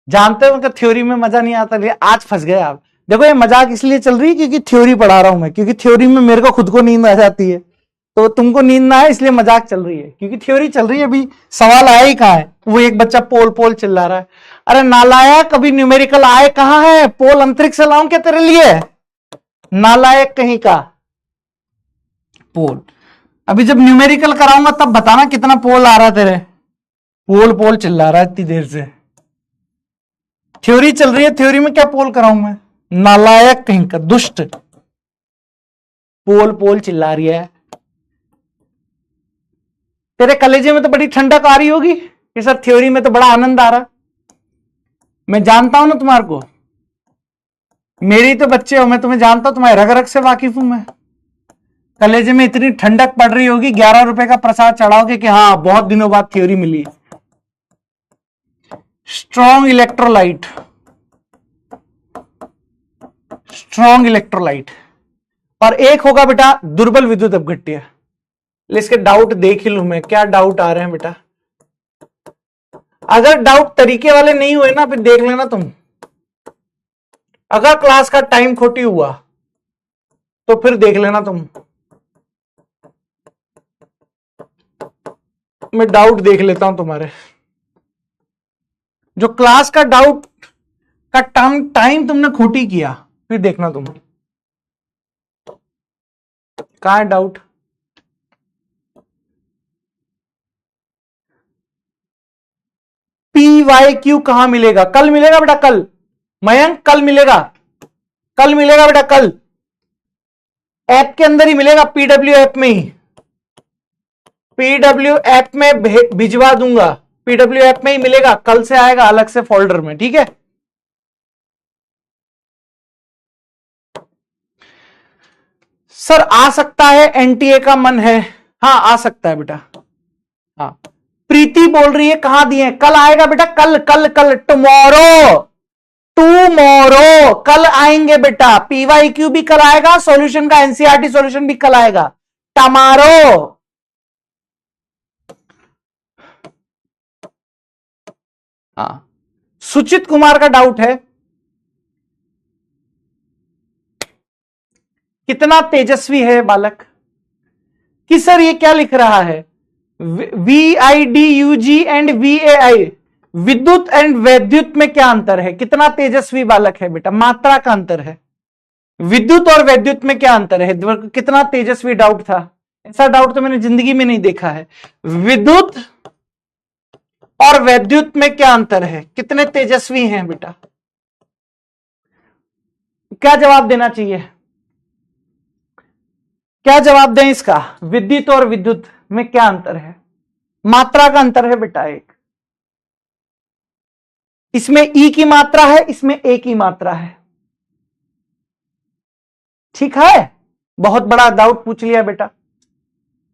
जानते हो कि थ्योरी में मजा नहीं आता, लेकिन आज फंस गए आप। देखो ये मजाक इसलिए चल रही है क्योंकि थ्योरी पढ़ा रहा हूं मैं, क्योंकि थ्योरी में मेरे को खुद को नींद आ जाती है, तो तुमको नींद ना आए इसलिए मजाक चल रही है, क्योंकि थ्योरी चल रही है। अभी सवाल आया ही कहां है, वो एक बच्चा पोल पोल चिल्ला रहा है। अरे नालायक, कभी न्यूमेरिकल आए कहां है? पोल अंतरिक्ष से लाऊं क्या तेरे लिए? नालायक कहीं का पोल। अभी जब न्यूमेरिकल कराऊंगा तब बताना कितना पोल आ रहा है तेरे। पोल पोल चिल्ला रहा है इतनी देर से। थ्योरी चल रही है, थ्योरी में क्या पोल कराऊं मैं? नालायक कहीं का, दुष्ट। पोल पोल चिल्ला रही है। तेरे कलेजे में तो बड़ी ठंडक आ रही होगी कि सर थ्योरी में तो बड़ा आनंद आ रहा। मैं जानता हूं ना तुम्हारे को, मेरी तो बच्चे हो, मैं तुम्हें जानता हूं, तुम्हारे रग रग से वाकिफ हूं मैं। कलेजे में इतनी ठंडक पड़ रही होगी, 11 रुपए का प्रसाद चढ़ाओगे कि हाँ बहुत दिनों बाद थ्योरी मिली। स्ट्रॉन्ग इलेक्ट्रोलाइट, स्ट्रॉन्ग इलेक्ट्रोलाइट, और एक होगा बेटा दुर्बल विद्युत अपघट्य। इसके डाउट देख ही लूं मैं, क्या डाउट आ रहे हैं बेटा। अगर डाउट तरीके वाले नहीं हुए ना, फिर देख लेना तुम। अगर क्लास का टाइम खोटी हुआ तो फिर देख लेना तुम। मैं डाउट देख लेता हूं तुम्हारे। जो क्लास का डाउट का टाइम तुमने खोटी किया, फिर देखना तुम कहां है डाउट। PYQ कहां मिलेगा? कल मिलेगा बेटा, कल। मयंक कल मिलेगा, कल मिलेगा बेटा, कल ऐप के अंदर ही मिलेगा, PW ऐप में ही। PW ऐप में भिजवा दूंगा, PW ऐप में ही मिलेगा, कल से आएगा अलग से फोल्डर में, ठीक है। सर आ सकता है, NTA का मन है। हाँ आ सकता है बेटा। हाँ प्रीति बोल रही है कहां दिए? कल आएगा बेटा, कल कल कल, टुमारो, टुमारो कल आएंगे बेटा। PYQ भी कल आएगा, सॉल्यूशन का NCERT सॉल्यूशन भी कल आएगा, टमारो। हाँ सुचित कुमार का डाउट है, कितना तेजस्वी है बालक? कि सर ये क्या लिख रहा है, VIDUG एंड VAI, विद्युत एंड वैद्युत में क्या अंतर है? कितना तेजस्वी बालक है बेटा? मात्रा का अंतर है। विद्युत और वैद्युत में क्या अंतर है? कितना तेजस्वी डाउट था, ऐसा डाउट तो मैंने जिंदगी में नहीं देखा है। विद्युत और वैद्युत में क्या अंतर है? कितने तेजस्वी हैं बेटा? क्या जवाब देना चाहिए? क्या जवाब दें इसका? विद्युत और विद्युत में क्या अंतर है? मात्रा का अंतर है बेटा एक। इसमें ई की मात्रा है, इसमें ए की मात्रा है, ठीक है। बहुत बड़ा डाउट पूछ लिया बेटा,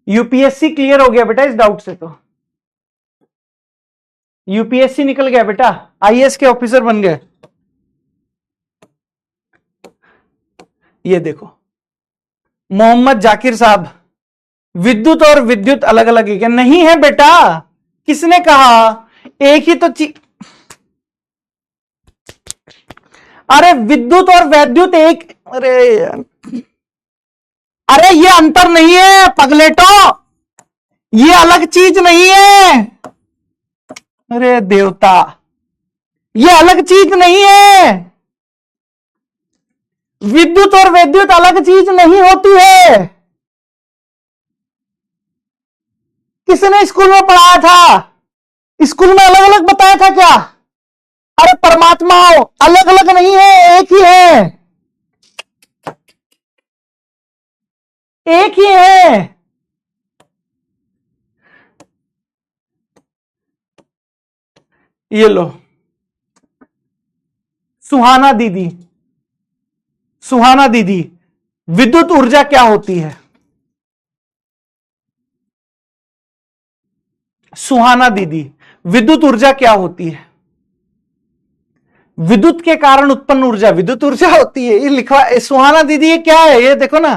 यूपीएससी क्लियर हो गया बेटा इस डाउट से। तो यूपीएससी निकल गया बेटा, आईएएस के ऑफिसर बन गए। ये देखो मोहम्मद जाकिर साहब, विद्युत और विद्युत अलग अलग है क्या? नहीं है बेटा, किसने कहा? एक ही तो चीज। अरे विद्युत और वैद्युत एक, अरे ये अंतर नहीं है पगलेटो, ये अलग चीज नहीं है। अरे देवता, ये अलग चीज नहीं है। विद्युत और वैद्युत अलग चीज नहीं होती है। किसने स्कूल में पढ़ाया था? स्कूल में अलग अलग बताया था क्या? अरे परमात्माओं अलग अलग नहीं है, एक ही है, एक ही है। ये लो सुहाना दीदी, सुहाना दीदी, विद्युत ऊर्जा क्या होती है? सुहाना दीदी, विद्युत ऊर्जा क्या होती है? विद्युत के कारण उत्पन्न ऊर्जा विद्युत ऊर्जा होती है, ये लिखा है। सुहाना दीदी ये क्या है? ये देखो ना।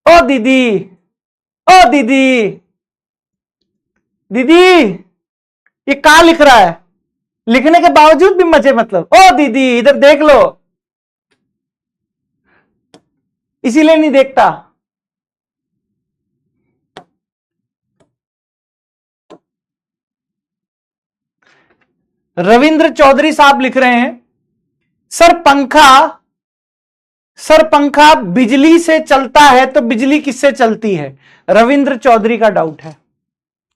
ओ दीदी, ओ दीदी, दीदी ये कहां लिख रहा है? लिखने के बावजूद भी मजे मतलब। ओ दीदी इधर देख लो, इसीलिए नहीं देखता। रविंद्र चौधरी साहब लिख रहे हैं, सर पंखा बिजली से चलता है तो बिजली किससे चलती है? रविंद्र चौधरी का डाउट है।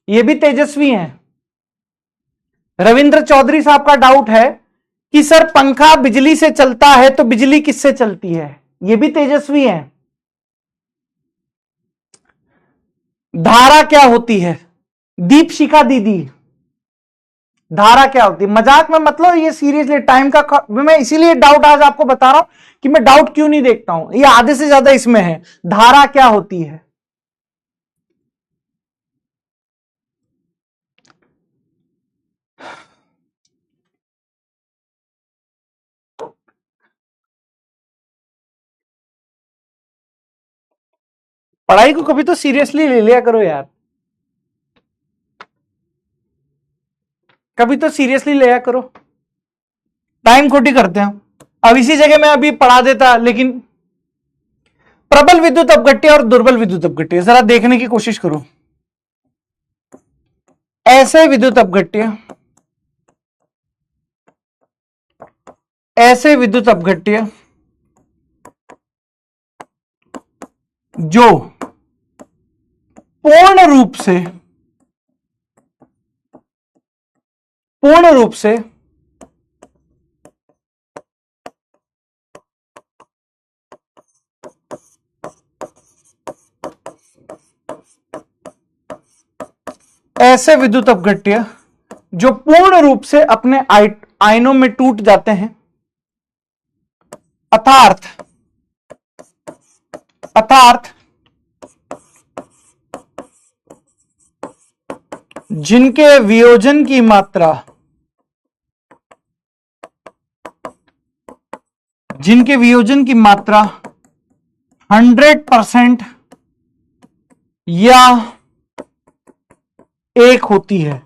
ये भी तेजस्वी हैं। रविंद्र चौधरी साहब का डाउट है कि सर पंखा बिजली से चलता है तो बिजली किससे चलती है? ये भी तेजस्वी हैं। धारा क्या होती है? दीपशिखा दीदी, धारा क्या होती है? मजाक में मतलब, ये सीरियसली टाइम का मैं इसीलिए डाउट आज आपको बता रहा हूं कि मैं डाउट क्यों नहीं देखता हूं, ये आधे से ज्यादा इसमें है। धारा क्या होती है? पढ़ाई को कभी तो सीरियसली ले लिया करो यार, कभी तो सीरियसली लिया करो। टाइम खोटी करते हैं। अब इसी जगह मैं अभी पढ़ा देता, लेकिन प्रबल विद्युत अपघट्य और दुर्बल विद्युत अपघट्य जरा देखने की कोशिश करो। ऐसे विद्युत अपघट्य, ऐसे विद्युत अपघट्य जो पूर्ण रूप से ऐसे विद्युत अपघट्य जो पूर्ण रूप से अपने आयनों में टूट जाते हैं, अर्थात जिनके वियोजन की मात्रा 100% या 1 होती है,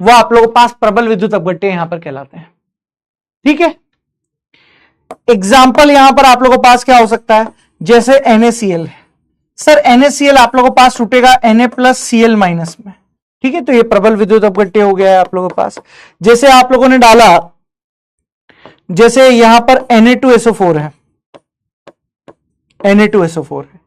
वो आप लोगों के पास प्रबल विद्युत अपघट्य यहां पर कहलाते हैं। ठीक है, एग्जाम्पल यहां पर आप लोगों के पास क्या हो सकता है? जैसे NaCl है, सर NaCl आप लोगों के पास टूटेगा Na+Cl- में। ठीक है, तो ये प्रबल विद्युत अपघट्य हो गया है आप लोगों के पास। जैसे आप लोगों ने डाला, जैसे यहां पर Na2SO4 है, Na2SO4 है,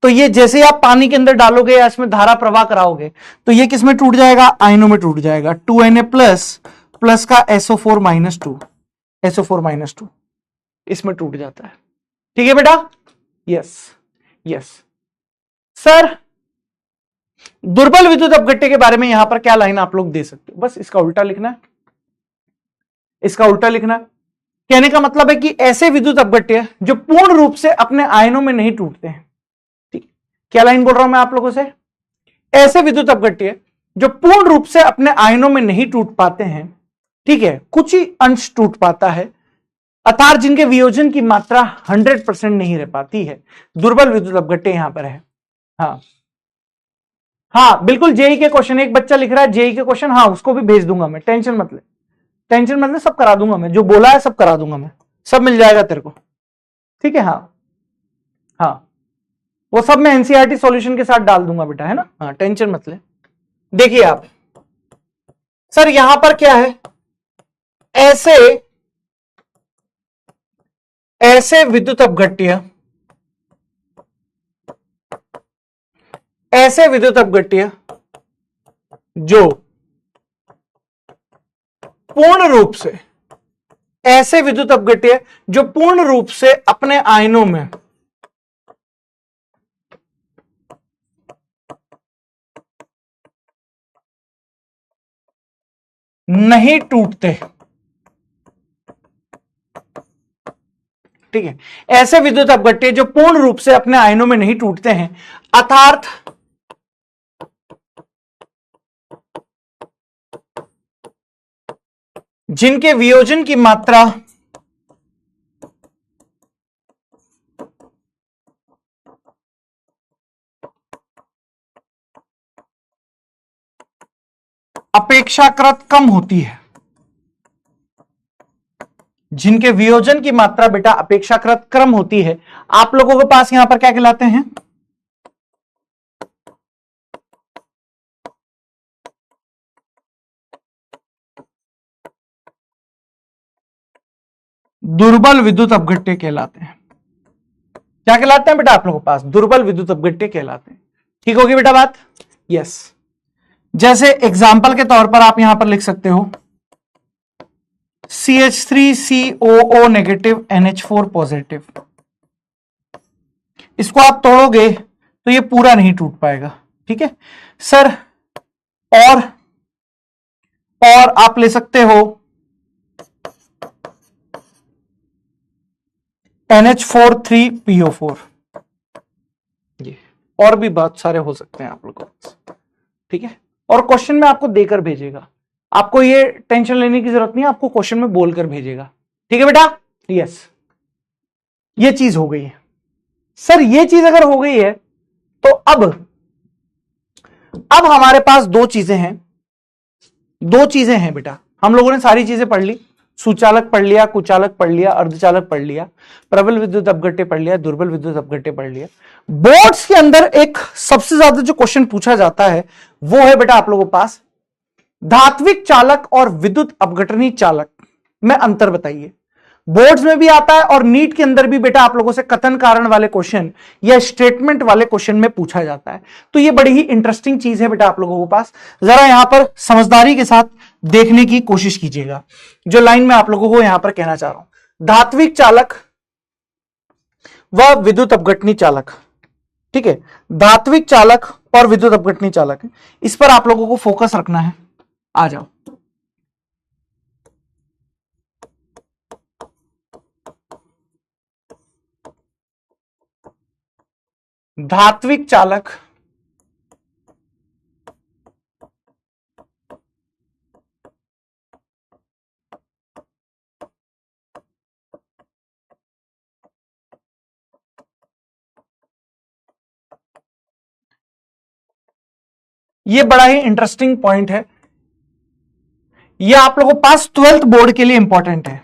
तो ये जैसे आप पानी के अंदर डालोगे या इसमें धारा प्रवाह कराओगे तो ये किस में टूट जाएगा? आयनों में टूट जाएगा। 2Na प्लस का SO4-2 इसमें टूट जाता है। ठीक है बेटा? Yes yes. सर दुर्बल विद्युत अपघट्य के बारे में यहां पर क्या लाइन आप लोग दे सकते हो? बस इसका उल्टा लिखना है, इसका उल्टा लिखना है। कहने का मतलब है कि ऐसे विद्युत अपघट्य जो पूर्ण रूप से अपने आयनों में नहीं टूटते हैं। ठीक, क्या लाइन बोल रहा हूं मैं आप लोगों से? ऐसे विद्युत अपघट्य जो पूर्ण रूप से अपने आयनों में नहीं टूट पाते हैं, ठीक है, कुछ ही अंश टूट पाता है, अर्थात जिनके वियोजन की मात्रा 100% नहीं रह पाती है, दुर्बल विद्युत अपघट्य यहां पर है। हाँ हाँ बिल्कुल, जेई के क्वेश्चन, एक बच्चा लिख रहा है जेई के क्वेश्चन, हाँ उसको भी भेज दूंगा मैं, टेंशन मत ले, टेंशन मत ले, सब करा दूंगा मैं, जो बोला है सब करा दूंगा मैं, सब मिल जाएगा तेरे को। ठीक है, हाँ हाँ, वो सब मैं एनसीईआरटी सॉल्यूशन के साथ डाल दूंगा बेटा, है ना? हाँ टेंशन मत ले। देखिए आप, सर यहां पर क्या है? ऐसे विद्युत अपघट्य, ऐसे विद्युत अपघट्य जो पूर्ण रूप से, ऐसे विद्युत अपघट्य जो पूर्ण रूप से अपने आयनों में नहीं टूटते। ठीक है, ऐसे विद्युत अपघट्य जो पूर्ण रूप से अपने आयनों में नहीं टूटते हैं, अर्थात जिनके वियोजन की मात्रा अपेक्षाकृत कम होती है, जिनके वियोजन की मात्रा बेटा अपेक्षाकृत कम होती है, आप लोगों के पास यहां पर क्या कहलाते हैं? दुर्बल विद्युत अपघट्य कहलाते हैं। क्या कहलाते हैं बेटा आप लोगों के पास? दुर्बल विद्युत अपघट्य कहलाते हैं। ठीक होगी बेटा बात? यस। जैसे एग्जाम्पल के तौर पर आप यहां पर लिख सकते हो CH3COO नेगेटिव NH4 पॉजिटिव। इसको आप तोड़ोगे तो ये पूरा नहीं टूट पाएगा। ठीक है सर, और आप ले सकते हो NH4 3PO4। ये और भी बहुत सारे हो सकते हैं आप लोगों को। ठीक है, और क्वेश्चन में आपको देकर भेजेगा, आपको ये टेंशन लेने की जरूरत नहीं है, आपको क्वेश्चन में बोलकर भेजेगा। ठीक है बेटा? यस, ये चीज हो गई है। सर ये चीज अगर हो गई है तो अब हमारे पास दो चीजें हैं बेटा। हम लोगों ने सारी चीजें पढ़ ली, सुचालक पढ़ लिया, कुचालक पढ़ लिया, अर्धचालक पढ़ लिया, प्रबल विद्युत अपघट्य पढ़ लिया, दुर्बल विद्युत अपघट्य पढ़ लिया। बोर्ड्स के अंदर एक सबसे ज्यादा जो क्वेश्चन पूछा जाता है वो है बेटा आप लोगों के पास धात्विक चालक और विद्युत अपघटनी चालक में अंतर बताइए। बोर्ड्स में भी आता है और नीट के अंदर भी बेटा आप लोगों से कथन कारण वाले क्वेश्चन या स्टेटमेंट वाले क्वेश्चन में पूछा जाता है। तो ये बड़ी ही इंटरेस्टिंग चीज है बेटा आप लोगों के पास। जरा यहां पर समझदारी के साथ देखने की कोशिश कीजिएगा जो लाइन में आप लोगों को यहां पर कहना चाह रहा हूं। धात्विक चालक व विद्युत अपघटनी चालक। ठीक है, धात्विक चालक और विद्युत अपघटनी चालक, इस पर आप लोगों को फोकस रखना है। आ जाओ। धात्विक चालक ये बड़ा ही इंटरेस्टिंग पॉइंट है, ये आप लोगों के पास 12th बोर्ड के लिए इंपॉर्टेंट है।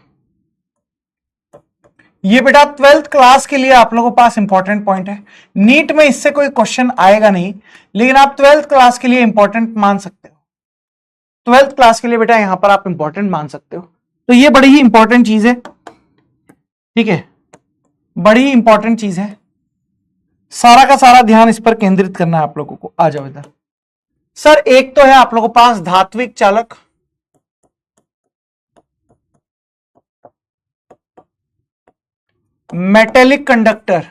ये बेटा 12th क्लास के लिए आप लोगों के पास इंपॉर्टेंट पॉइंट है। नीट में इससे कोई क्वेश्चन आएगा नहीं, लेकिन आप 12th क्लास के लिए इंपॉर्टेंट मान सकते हो। 12th क्लास के लिए बेटा यहां पर आप इंपॉर्टेंट मान सकते हो। तो ये बड़ी ही इंपॉर्टेंट चीज है। ठीक है, बड़ी ही इंपॉर्टेंट चीज है, सारा का सारा ध्यान इस पर केंद्रित करना है आप लोगों को। आ जाओ इधर। सर एक तो है आप लोगों के पास धात्विक चालक, मेटेलिक कंडक्टर,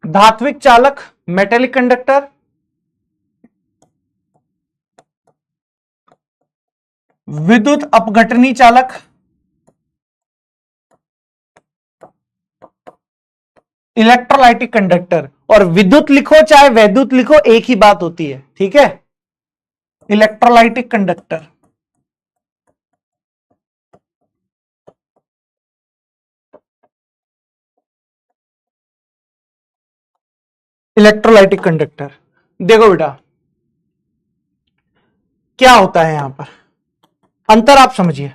धात्विक चालक, मेटेलिक कंडक्टर, विद्युत अपघटनी चालक, इलेक्ट्रोलाइटिक कंडक्टर। और विद्युत लिखो चाहे वैद्युत लिखो एक ही बात होती है। ठीक है, इलेक्ट्रोलाइटिक कंडक्टर। Electrolytic conductor. देखो बेटा क्या होता है यहां पर, अंतर आप समझिए,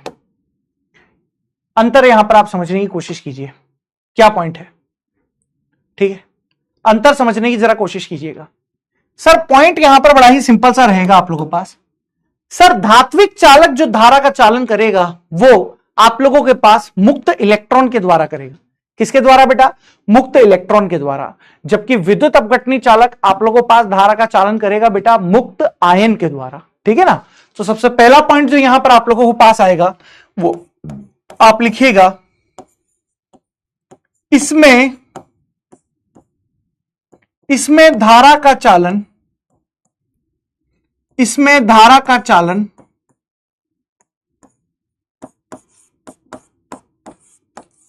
अंतर यहां पर आप समझने की कोशिश कीजिए क्या पॉइंट है। ठीक है, अंतर समझने की जरा कोशिश कीजिएगा। सर पॉइंट यहां पर बड़ा ही सिंपल सा रहेगा आप लोगों के पास। सर धात्विक चालक जो धारा का चालन करेगा वो आप लोगों के पास मुक्त इलेक्ट्रॉन के द्वारा करेगा। किसके द्वारा बेटा? मुक्त इलेक्ट्रॉन के द्वारा। जबकि विद्युत अपघटनी चालक आप लोगों के पास धारा का चालन करेगा बेटा मुक्त आयन के द्वारा। ठीक है ना? तो सबसे पहला पॉइंट जो यहां पर आप लोगों को पास आएगा वो आप लिखिएगा, इसमें धारा का चालन, इसमें धारा का चालन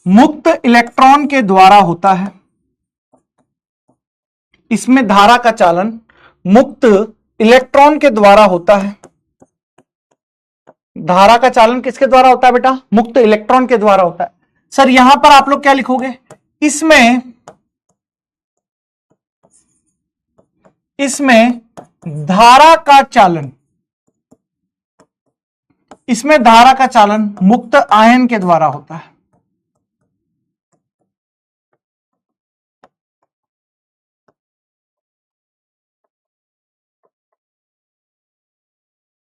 मुक्त इलेक्ट्रॉन के द्वारा होता है। इसमें धारा का चालन मुक्त इलेक्ट्रॉन के द्वारा होता है। धारा का चालन किसके द्वारा होता है बेटा? मुक्त इलेक्ट्रॉन के द्वारा होता है। सर यहां पर आप लोग क्या लिखोगे? इसमें धारा का चालन, इसमें धारा का चालन मुक्त आयन के द्वारा होता है।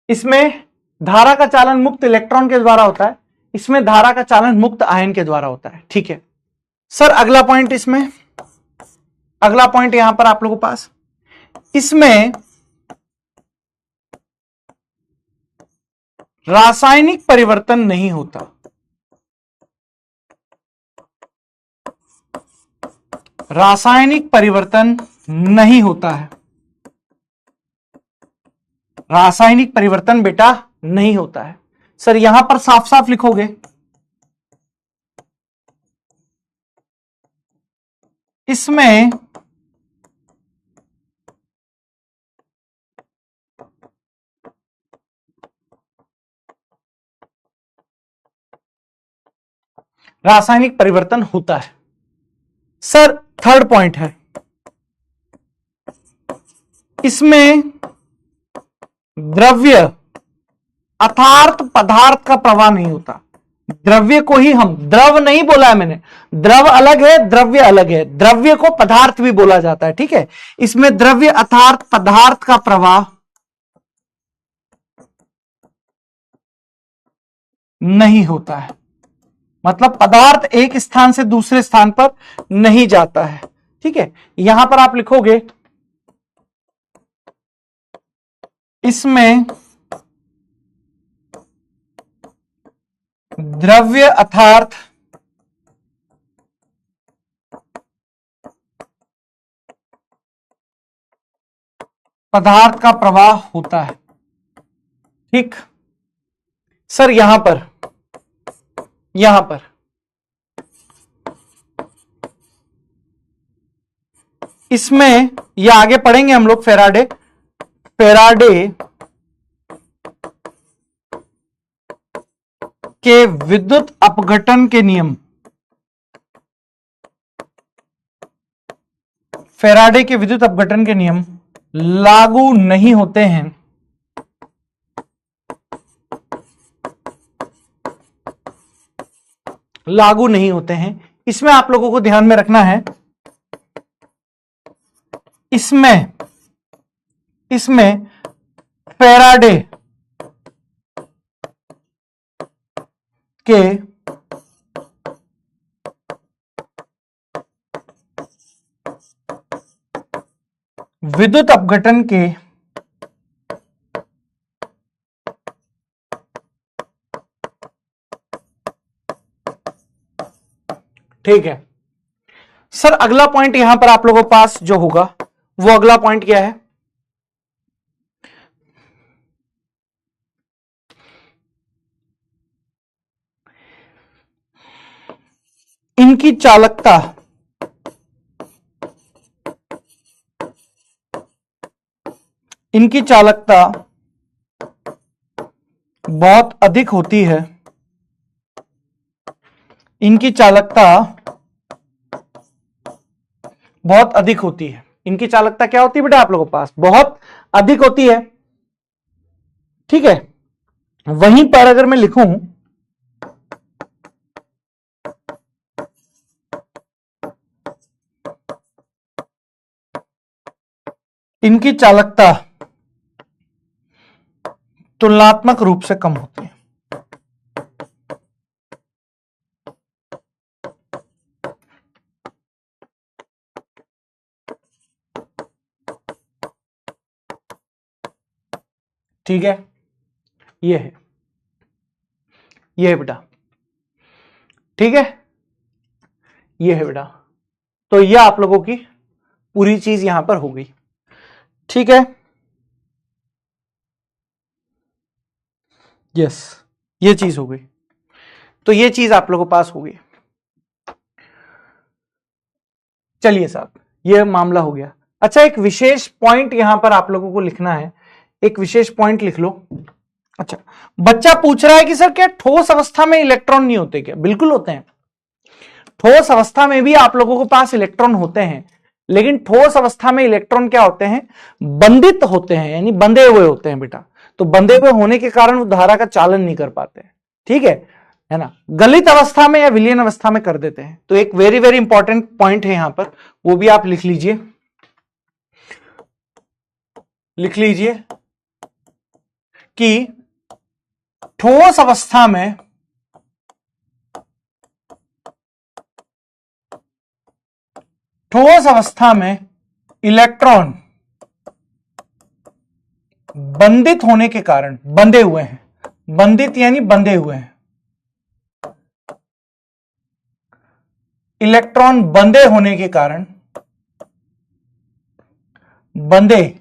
इसमें धारा का चालन मुक्त इलेक्ट्रॉन के द्वारा होता है, इसमें धारा का चालन मुक्त आयन के द्वारा होता है। ठीक है सर, अगला पॉइंट इसमें, अगला पॉइंट यहां पर आप लोगों के पास, इसमें रासायनिक परिवर्तन नहीं होता। रासायनिक परिवर्तन नहीं होता है। रासायनिक परिवर्तन बेटा नहीं होता है। सर यहां पर साफ साफ लिखोगे, इसमें रासायनिक परिवर्तन होता है। सर थर्ड पॉइंट है, इसमें द्रव्य अर्थात पदार्थ का प्रवाह नहीं होता। द्रव्य को ही हम द्रव नहीं बोला है मैंने, द्रव अलग है, द्रव्य अलग है। द्रव्य को पदार्थ भी बोला जाता है। ठीक है, इसमें द्रव्य अर्थात पदार्थ का प्रवाह नहीं होता है। मतलब पदार्थ एक स्थान से दूसरे स्थान पर नहीं जाता है। ठीक है, यहां पर आप लिखोगे, इसमें द्रव्य अर्थात पदार्थ का प्रवाह होता है। ठीक सर, यहां पर इसमें ये आगे पढ़ेंगे हम लोग, फेराडे के विद्युत अपघटन के नियम, फेराडे के विद्युत अपघटन के नियम लागू नहीं होते हैं। लागू नहीं होते हैं। इसमें आप लोगों को ध्यान में रखना है, इसमें फेराडे के विद्युत अपघटन के ठीक है सर, अगला पॉइंट यहां पर आप लोगों के पास जो होगा वो अगला पॉइंट क्या है? इनकी चालकता बहुत अधिक होती है। इनकी चालकता बहुत अधिक होती है। इनकी चालकता क्या होती है बेटा आप लोगों के पास? बहुत अधिक होती है। ठीक है, वहीं पर अगर मैं लिखूं इनकी चालकता तुलनात्मक रूप से कम होती है। ठीक है, ये है, ये है बेटा, ठीक है, ये है बेटा। तो ये आप लोगों की पूरी चीज यहां पर हो गई, ठीक है, यस, ये चीज हो गई। तो ये चीज आप लोगों के पास हो गई। चलिए साहब, ये मामला हो गया। अच्छा, एक विशेष पॉइंट यहां पर आप लोगों को लिखना है, एक विशेष पॉइंट लिख लो। अच्छा, बच्चा पूछ रहा है कि सर क्या ठोस अवस्था में इलेक्ट्रॉन नहीं होते क्या? बिल्कुल होते हैं। ठोस अवस्था में भी आप लोगों के पास इलेक्ट्रॉन होते हैं, लेकिन ठोस अवस्था में इलेक्ट्रॉन क्या होते हैं? बंधित होते हैं, यानी बंधे हुए होते हैं बेटा। तो बंधे हुए होने के कारण वो धारा का चालन नहीं कर पाते, ठीक है ना। गलित अवस्था में या विलयन अवस्था में कर देते हैं। तो एक वेरी वेरी इंपॉर्टेंट पॉइंट है यहां पर, वो भी आप लिख लीजिए, लिख लीजिए कि ठोस अवस्था में इलेक्ट्रॉन बंधित होने के कारण, बंधे हुए हैं, बंधित यानी बंधे हुए हैं, इलेक्ट्रॉन बंधे होने के कारण, बंधे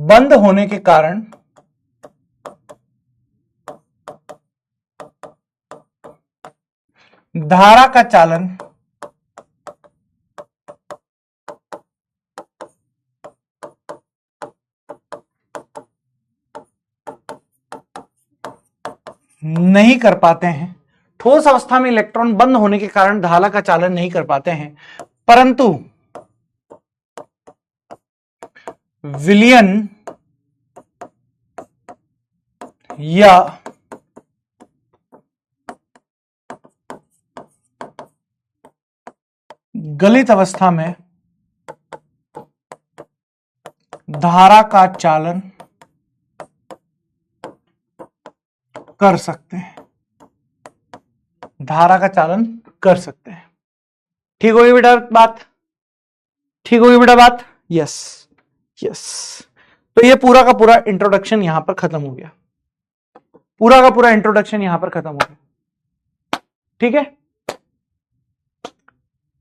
बंद होने के कारण धारा का चालन नहीं कर पाते हैं। ठोस अवस्था में इलेक्ट्रॉन बंद होने के कारण धारा का चालन नहीं कर पाते हैं, परंतु विलयन या गलित अवस्था में धारा का चालन कर सकते हैं, धारा का चालन कर सकते हैं। ठीक होगी बेटा बात? ठीक होगी बेटा बात? Yes, yes. तो ये पूरा का पूरा इंट्रोडक्शन यहां पर खत्म हो गया, पूरा का पूरा इंट्रोडक्शन यहां पर खत्म हो गया। ठीक है,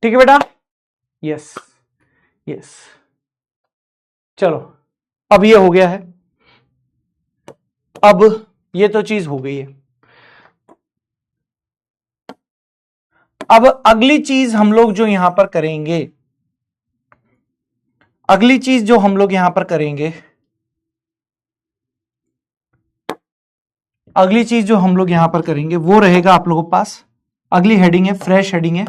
ठीक है बेटा? Yes, yes. चलो, अब ये हो गया है, अब ये तो चीज हो गई है। अब अगली चीज हम लोग जो यहां पर करेंगे, अगली चीज जो हम लोग यहां पर करेंगे, अगली चीज जो हम लोग यहां पर करेंगे वो रहेगा आप लोगों के पास, अगली हेडिंग है, फ्रेश हेडिंग है।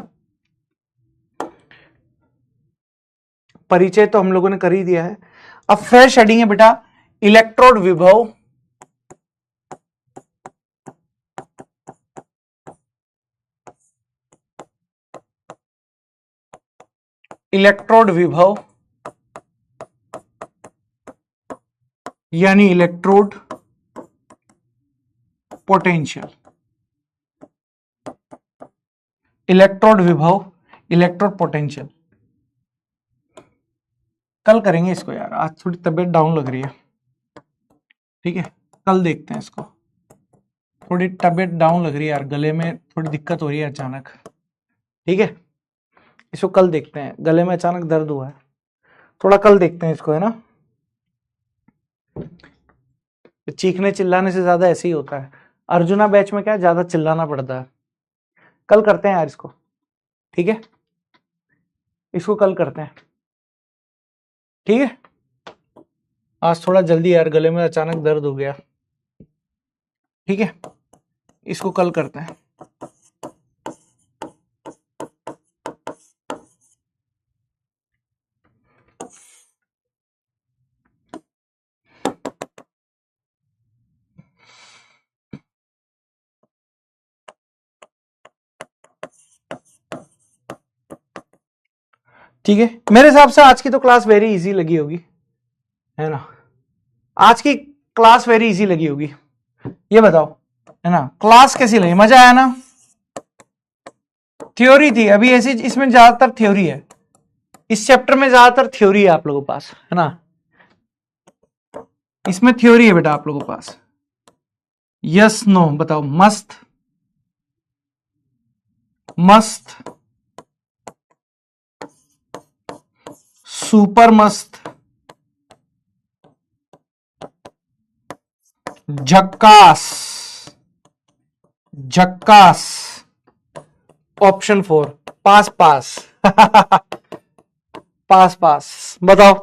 परिचय तो हम लोगों ने कर ही दिया है। अब फ्रेश हेडिंग है बेटा, इलेक्ट्रोड विभव, इलेक्ट्रोड विभव यानी इलेक्ट्रोड पोटेंशियल, इलेक्ट्रोड विभव, इलेक्ट्रोड पोटेंशियल। कल करेंगे इसको यार, आज थोड़ी तबीयत डाउन लग रही है, ठीक है, कल देखते हैं इसको। थोड़ी तबीयत डाउन लग रही है यार, गले में थोड़ी दिक्कत हो रही है अचानक, ठीक है, इसको कल देखते हैं। गले में अचानक दर्द हुआ है, थोड़ा कल देखते हैं इसको, है ना। चीखने चिल्लाने से ज्यादा ऐसे ही होता है। अर्जुना बैच में क्या है, ज्यादा चिल्लाना पड़ता है। कल करते हैं यार इसको, ठीक है, इसको कल करते हैं, ठीक है। आज थोड़ा जल्दी यार, गले में अचानक दर्द हो गया, ठीक है, इसको कल करते हैं। ठीक है, मेरे हिसाब से आज की तो क्लास वेरी इजी लगी होगी, है ना। आज की क्लास वेरी इजी लगी होगी, ये बताओ, है ना। क्लास कैसी लगी? मजा आया ना? थ्योरी थी अभी ऐसी, इसमें ज्यादातर थ्योरी है, इस चैप्टर में ज्यादातर थ्योरी है आप लोगों के पास, है ना। इसमें थ्योरी है बेटा आप लोगों के पास। यस नो बताओ। मस्त, मस्त, सुपर मस्त, झक्कास, झक्कास, ऑप्शन 4, पास पास। पास पास। बताओ,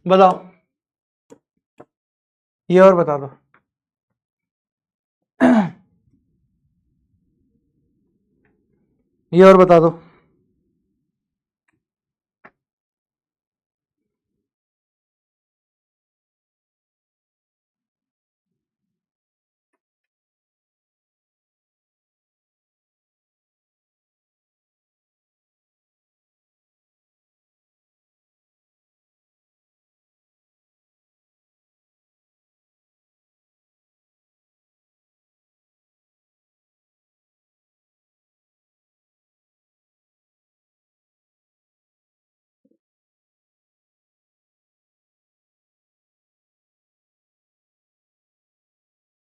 बताओ, ये और बता दो। ये और बता दो।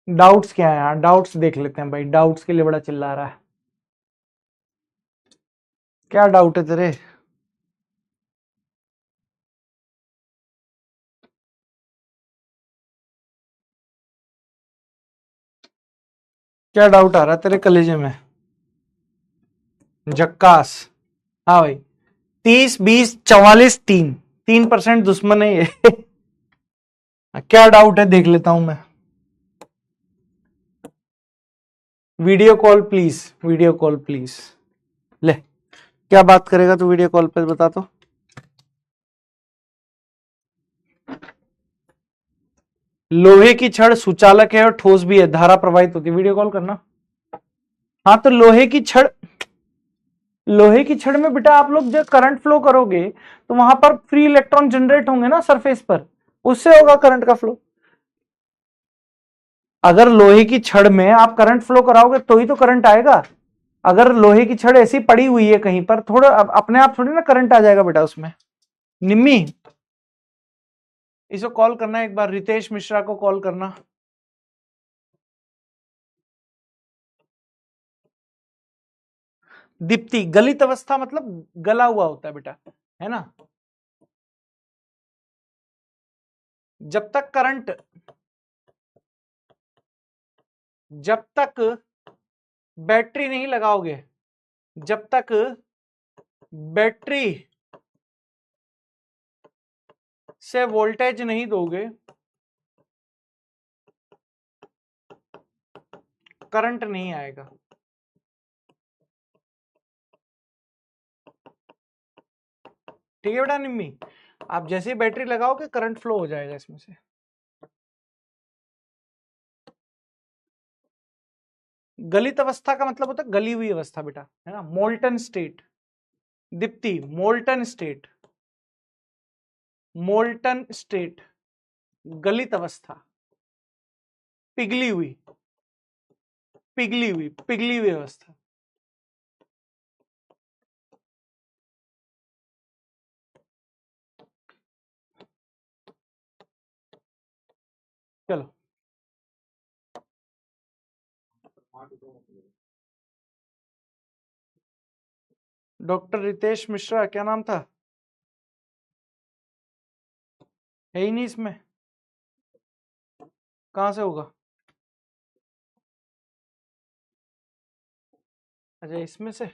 डाउट्स क्या है यार, डाउट्स देख लेते हैं भाई, डाउट्स के लिए बड़ा चिल्ला रहा है। क्या डाउट है तेरे? क्या डाउट आ रहा है तेरे कलेजे में? झक्कास। हाँ भाई, 30, 20, 44, 3, 3% दुश्मन है ये। क्या डाउट है देख लेता हूं मैं। Video call please, video call please. ले, क्या बात करेगा तू वीडियो कॉल पे, बता तो। लोहे की छड़ सुचालक है और ठोस भी है, धारा प्रवाहित होती है, वीडियो कॉल करना। हाँ तो लोहे की छड़, लोहे की छड़ में बेटा आप लोग जब करंट फ्लो करोगे तो वहां पर फ्री इलेक्ट्रॉन जनरेट होंगे ना सरफेस पर, उससे होगा करंट का फ्लो। अगर लोहे की छड़ में आप करंट फ्लो कराओगे तो ही तो करंट आएगा। अगर लोहे की छड़ ऐसी पड़ी हुई है कहीं पर, थोड़ा अपने आप थोड़ी ना करंट आ जाएगा बेटा उसमें। निम्मी, इसको कॉल करना एक बार, रितेश मिश्रा को कॉल करना। दीप्ति, गलित अवस्था मतलब गला हुआ होता है बेटा, है ना। जब तक करंट, जब तक बैटरी नहीं लगाओगे, जब तक बैटरी से वोल्टेज नहीं दोगे, करंट नहीं आएगा। ठीक है बेटा निम्मी, आप जैसे ही बैटरी लगाओगे करंट फ्लो हो जाएगा इसमें से। गलित अवस्था का मतलब होता है गली हुई अवस्था बेटा, है ना, molten state. Deepti, molten state, molten state, गलित अवस्था, पिघली हुई, पिघली हुई, पिघली हुई अवस्था। चलो, डॉक्टर रितेश मिश्रा, क्या नाम था? है ही नहीं इसमें, कहां से होगा? अच्छा इसमें से।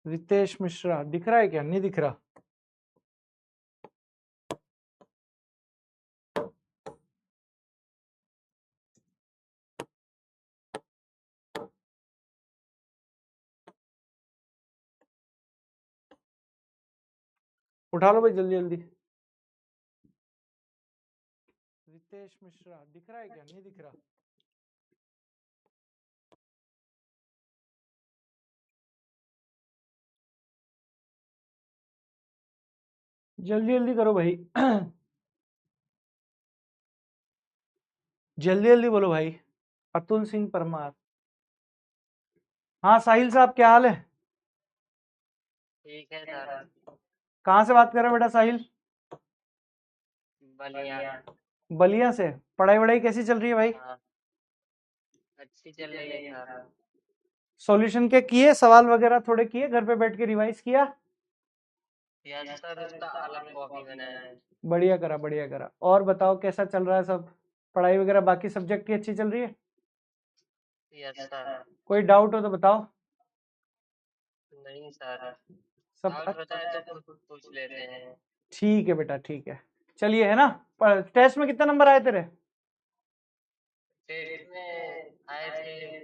रितेश मिश्रा दिख रहा है क्या? नहीं दिख रहा। उठा लो भाई जल्दी जल्दी। रितेश मिश्रा दिख रहा है क्या? नहीं दिख रहा। जल्दी जल्दी करो भाई। जल्दी जल्दी बोलो भाई। अतुल सिंह परमार। हाँ साहिल साहब, क्या हाल है? ठीक है सर। कहाँ से बात कर रहे हो बेटा साहिल? बलिया। बलिया से। पढ़ाई वढ़ाई कैसी चल रही है भाई? हाँ, अच्छी चल रही है सर। सॉल्यूशन के किए, सवाल वगैरह थोड़े किए, घर पे बैठ के रिवाइज किया? यस सर, उसका अलग कॉपी बनाया है। बढ़िया करा, बढ़िया करा। और बताओ कैसा चल रहा है सब? पढ़ाई वगैरह बाकी सब्जेक्ट की अच्छी चल रही है? Yes sir. कोई डाउट हो तो बताओ। नहीं सर, सब डाउट बताए तो खुद पूछ लेते हैं। ठीक है बेटा, ठीक है। चलिए, है ना? टेस्ट में कितने नंबर आए तेरे? टेस्ट में आए थे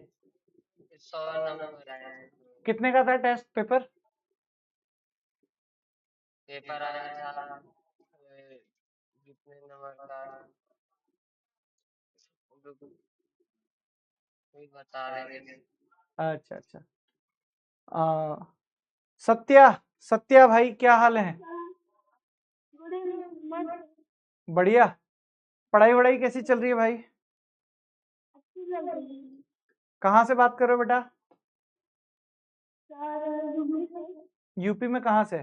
100 नंबर आए थे। कितने का था टेस्ट पेपर? पेपर आया था कितने नंबर का, कोई बता देंगे। अच्छा अच्छा। आ, सत्या, सत्या भाई क्या हाल है? बढ़िया। पढ़ाई वढ़ाई कैसी चल रही है भाई? कहाँ से बात कर रहे हो बेटा? यूपी में कहाँ से?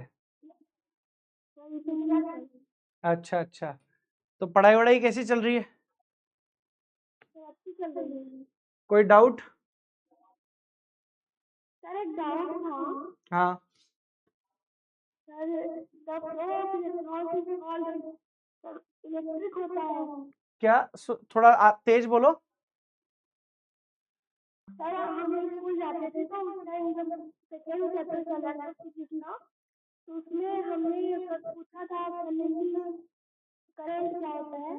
अच्छा अच्छा। तो पढ़ाई वढ़ाई कैसी चल रही है? कोई डाउट? सर एक डाउट था। हाँ। सर इलेक्ट्रिक होता है। क्या? थोड़ा तेज बोलो। सर हम स्कूल जाते थे तो उस टाइम जब सेकेंड चैप्टर चला था फिजिक्स का, तो उसमें हमने पूछा था करंट क्या होता है,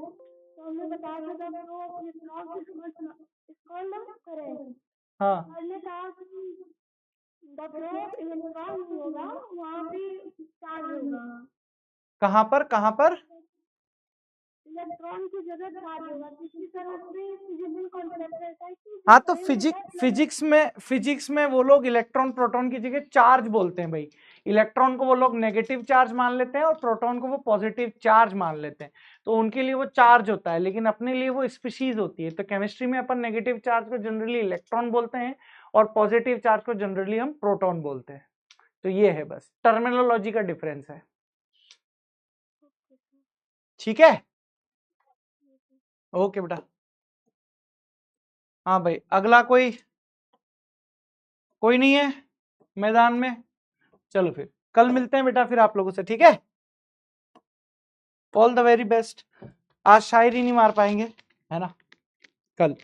तो हमने बताया था जब तो करंट। हाँ। सर ने कहा कि इलेक्ट्रॉन नहीं होगा, वहाँ पे चार्ज होगा। कहाँ पर, कहाँ पर? इलेक्ट्रॉन की जगह चार्ज होगा, क्योंकि सर उसमें फिजिकल कॉन्सेप्ट रहता है कि हाँ तो फिजिक्स में वो लोग इलेक्ट्रॉन प्रोटॉन की जगह चार्ज बोलते हैं भाई। इलेक्ट्रॉन को वो लोग नेगेटिव चार्ज मान लेते हैं और प्रोटॉन को वो पॉजिटिव चार्ज मान लेते हैं। तो उनके लिए वो चार्ज होता है, लेकिन अपने लिए वो स्पीशीज होती है। तो केमिस्ट्री में अपन नेगेटिव चार्ज को जनरली इलेक्ट्रॉन बोलते हैं और पॉजिटिव चार्ज को जनरली हम प्रोटॉन बोलते हैं। तो ये है, बस टर्मिनोलॉजी का डिफरेंस है। ठीक है, ओके बेटा। हाँ भाई, अगला कोई? कोई नहीं है मैदान में? चलो फिर कल मिलते हैं बेटा फिर आप लोगों से, ठीक है? All the very best. आज शायरी नहीं मार पाएंगे, है ना? कल।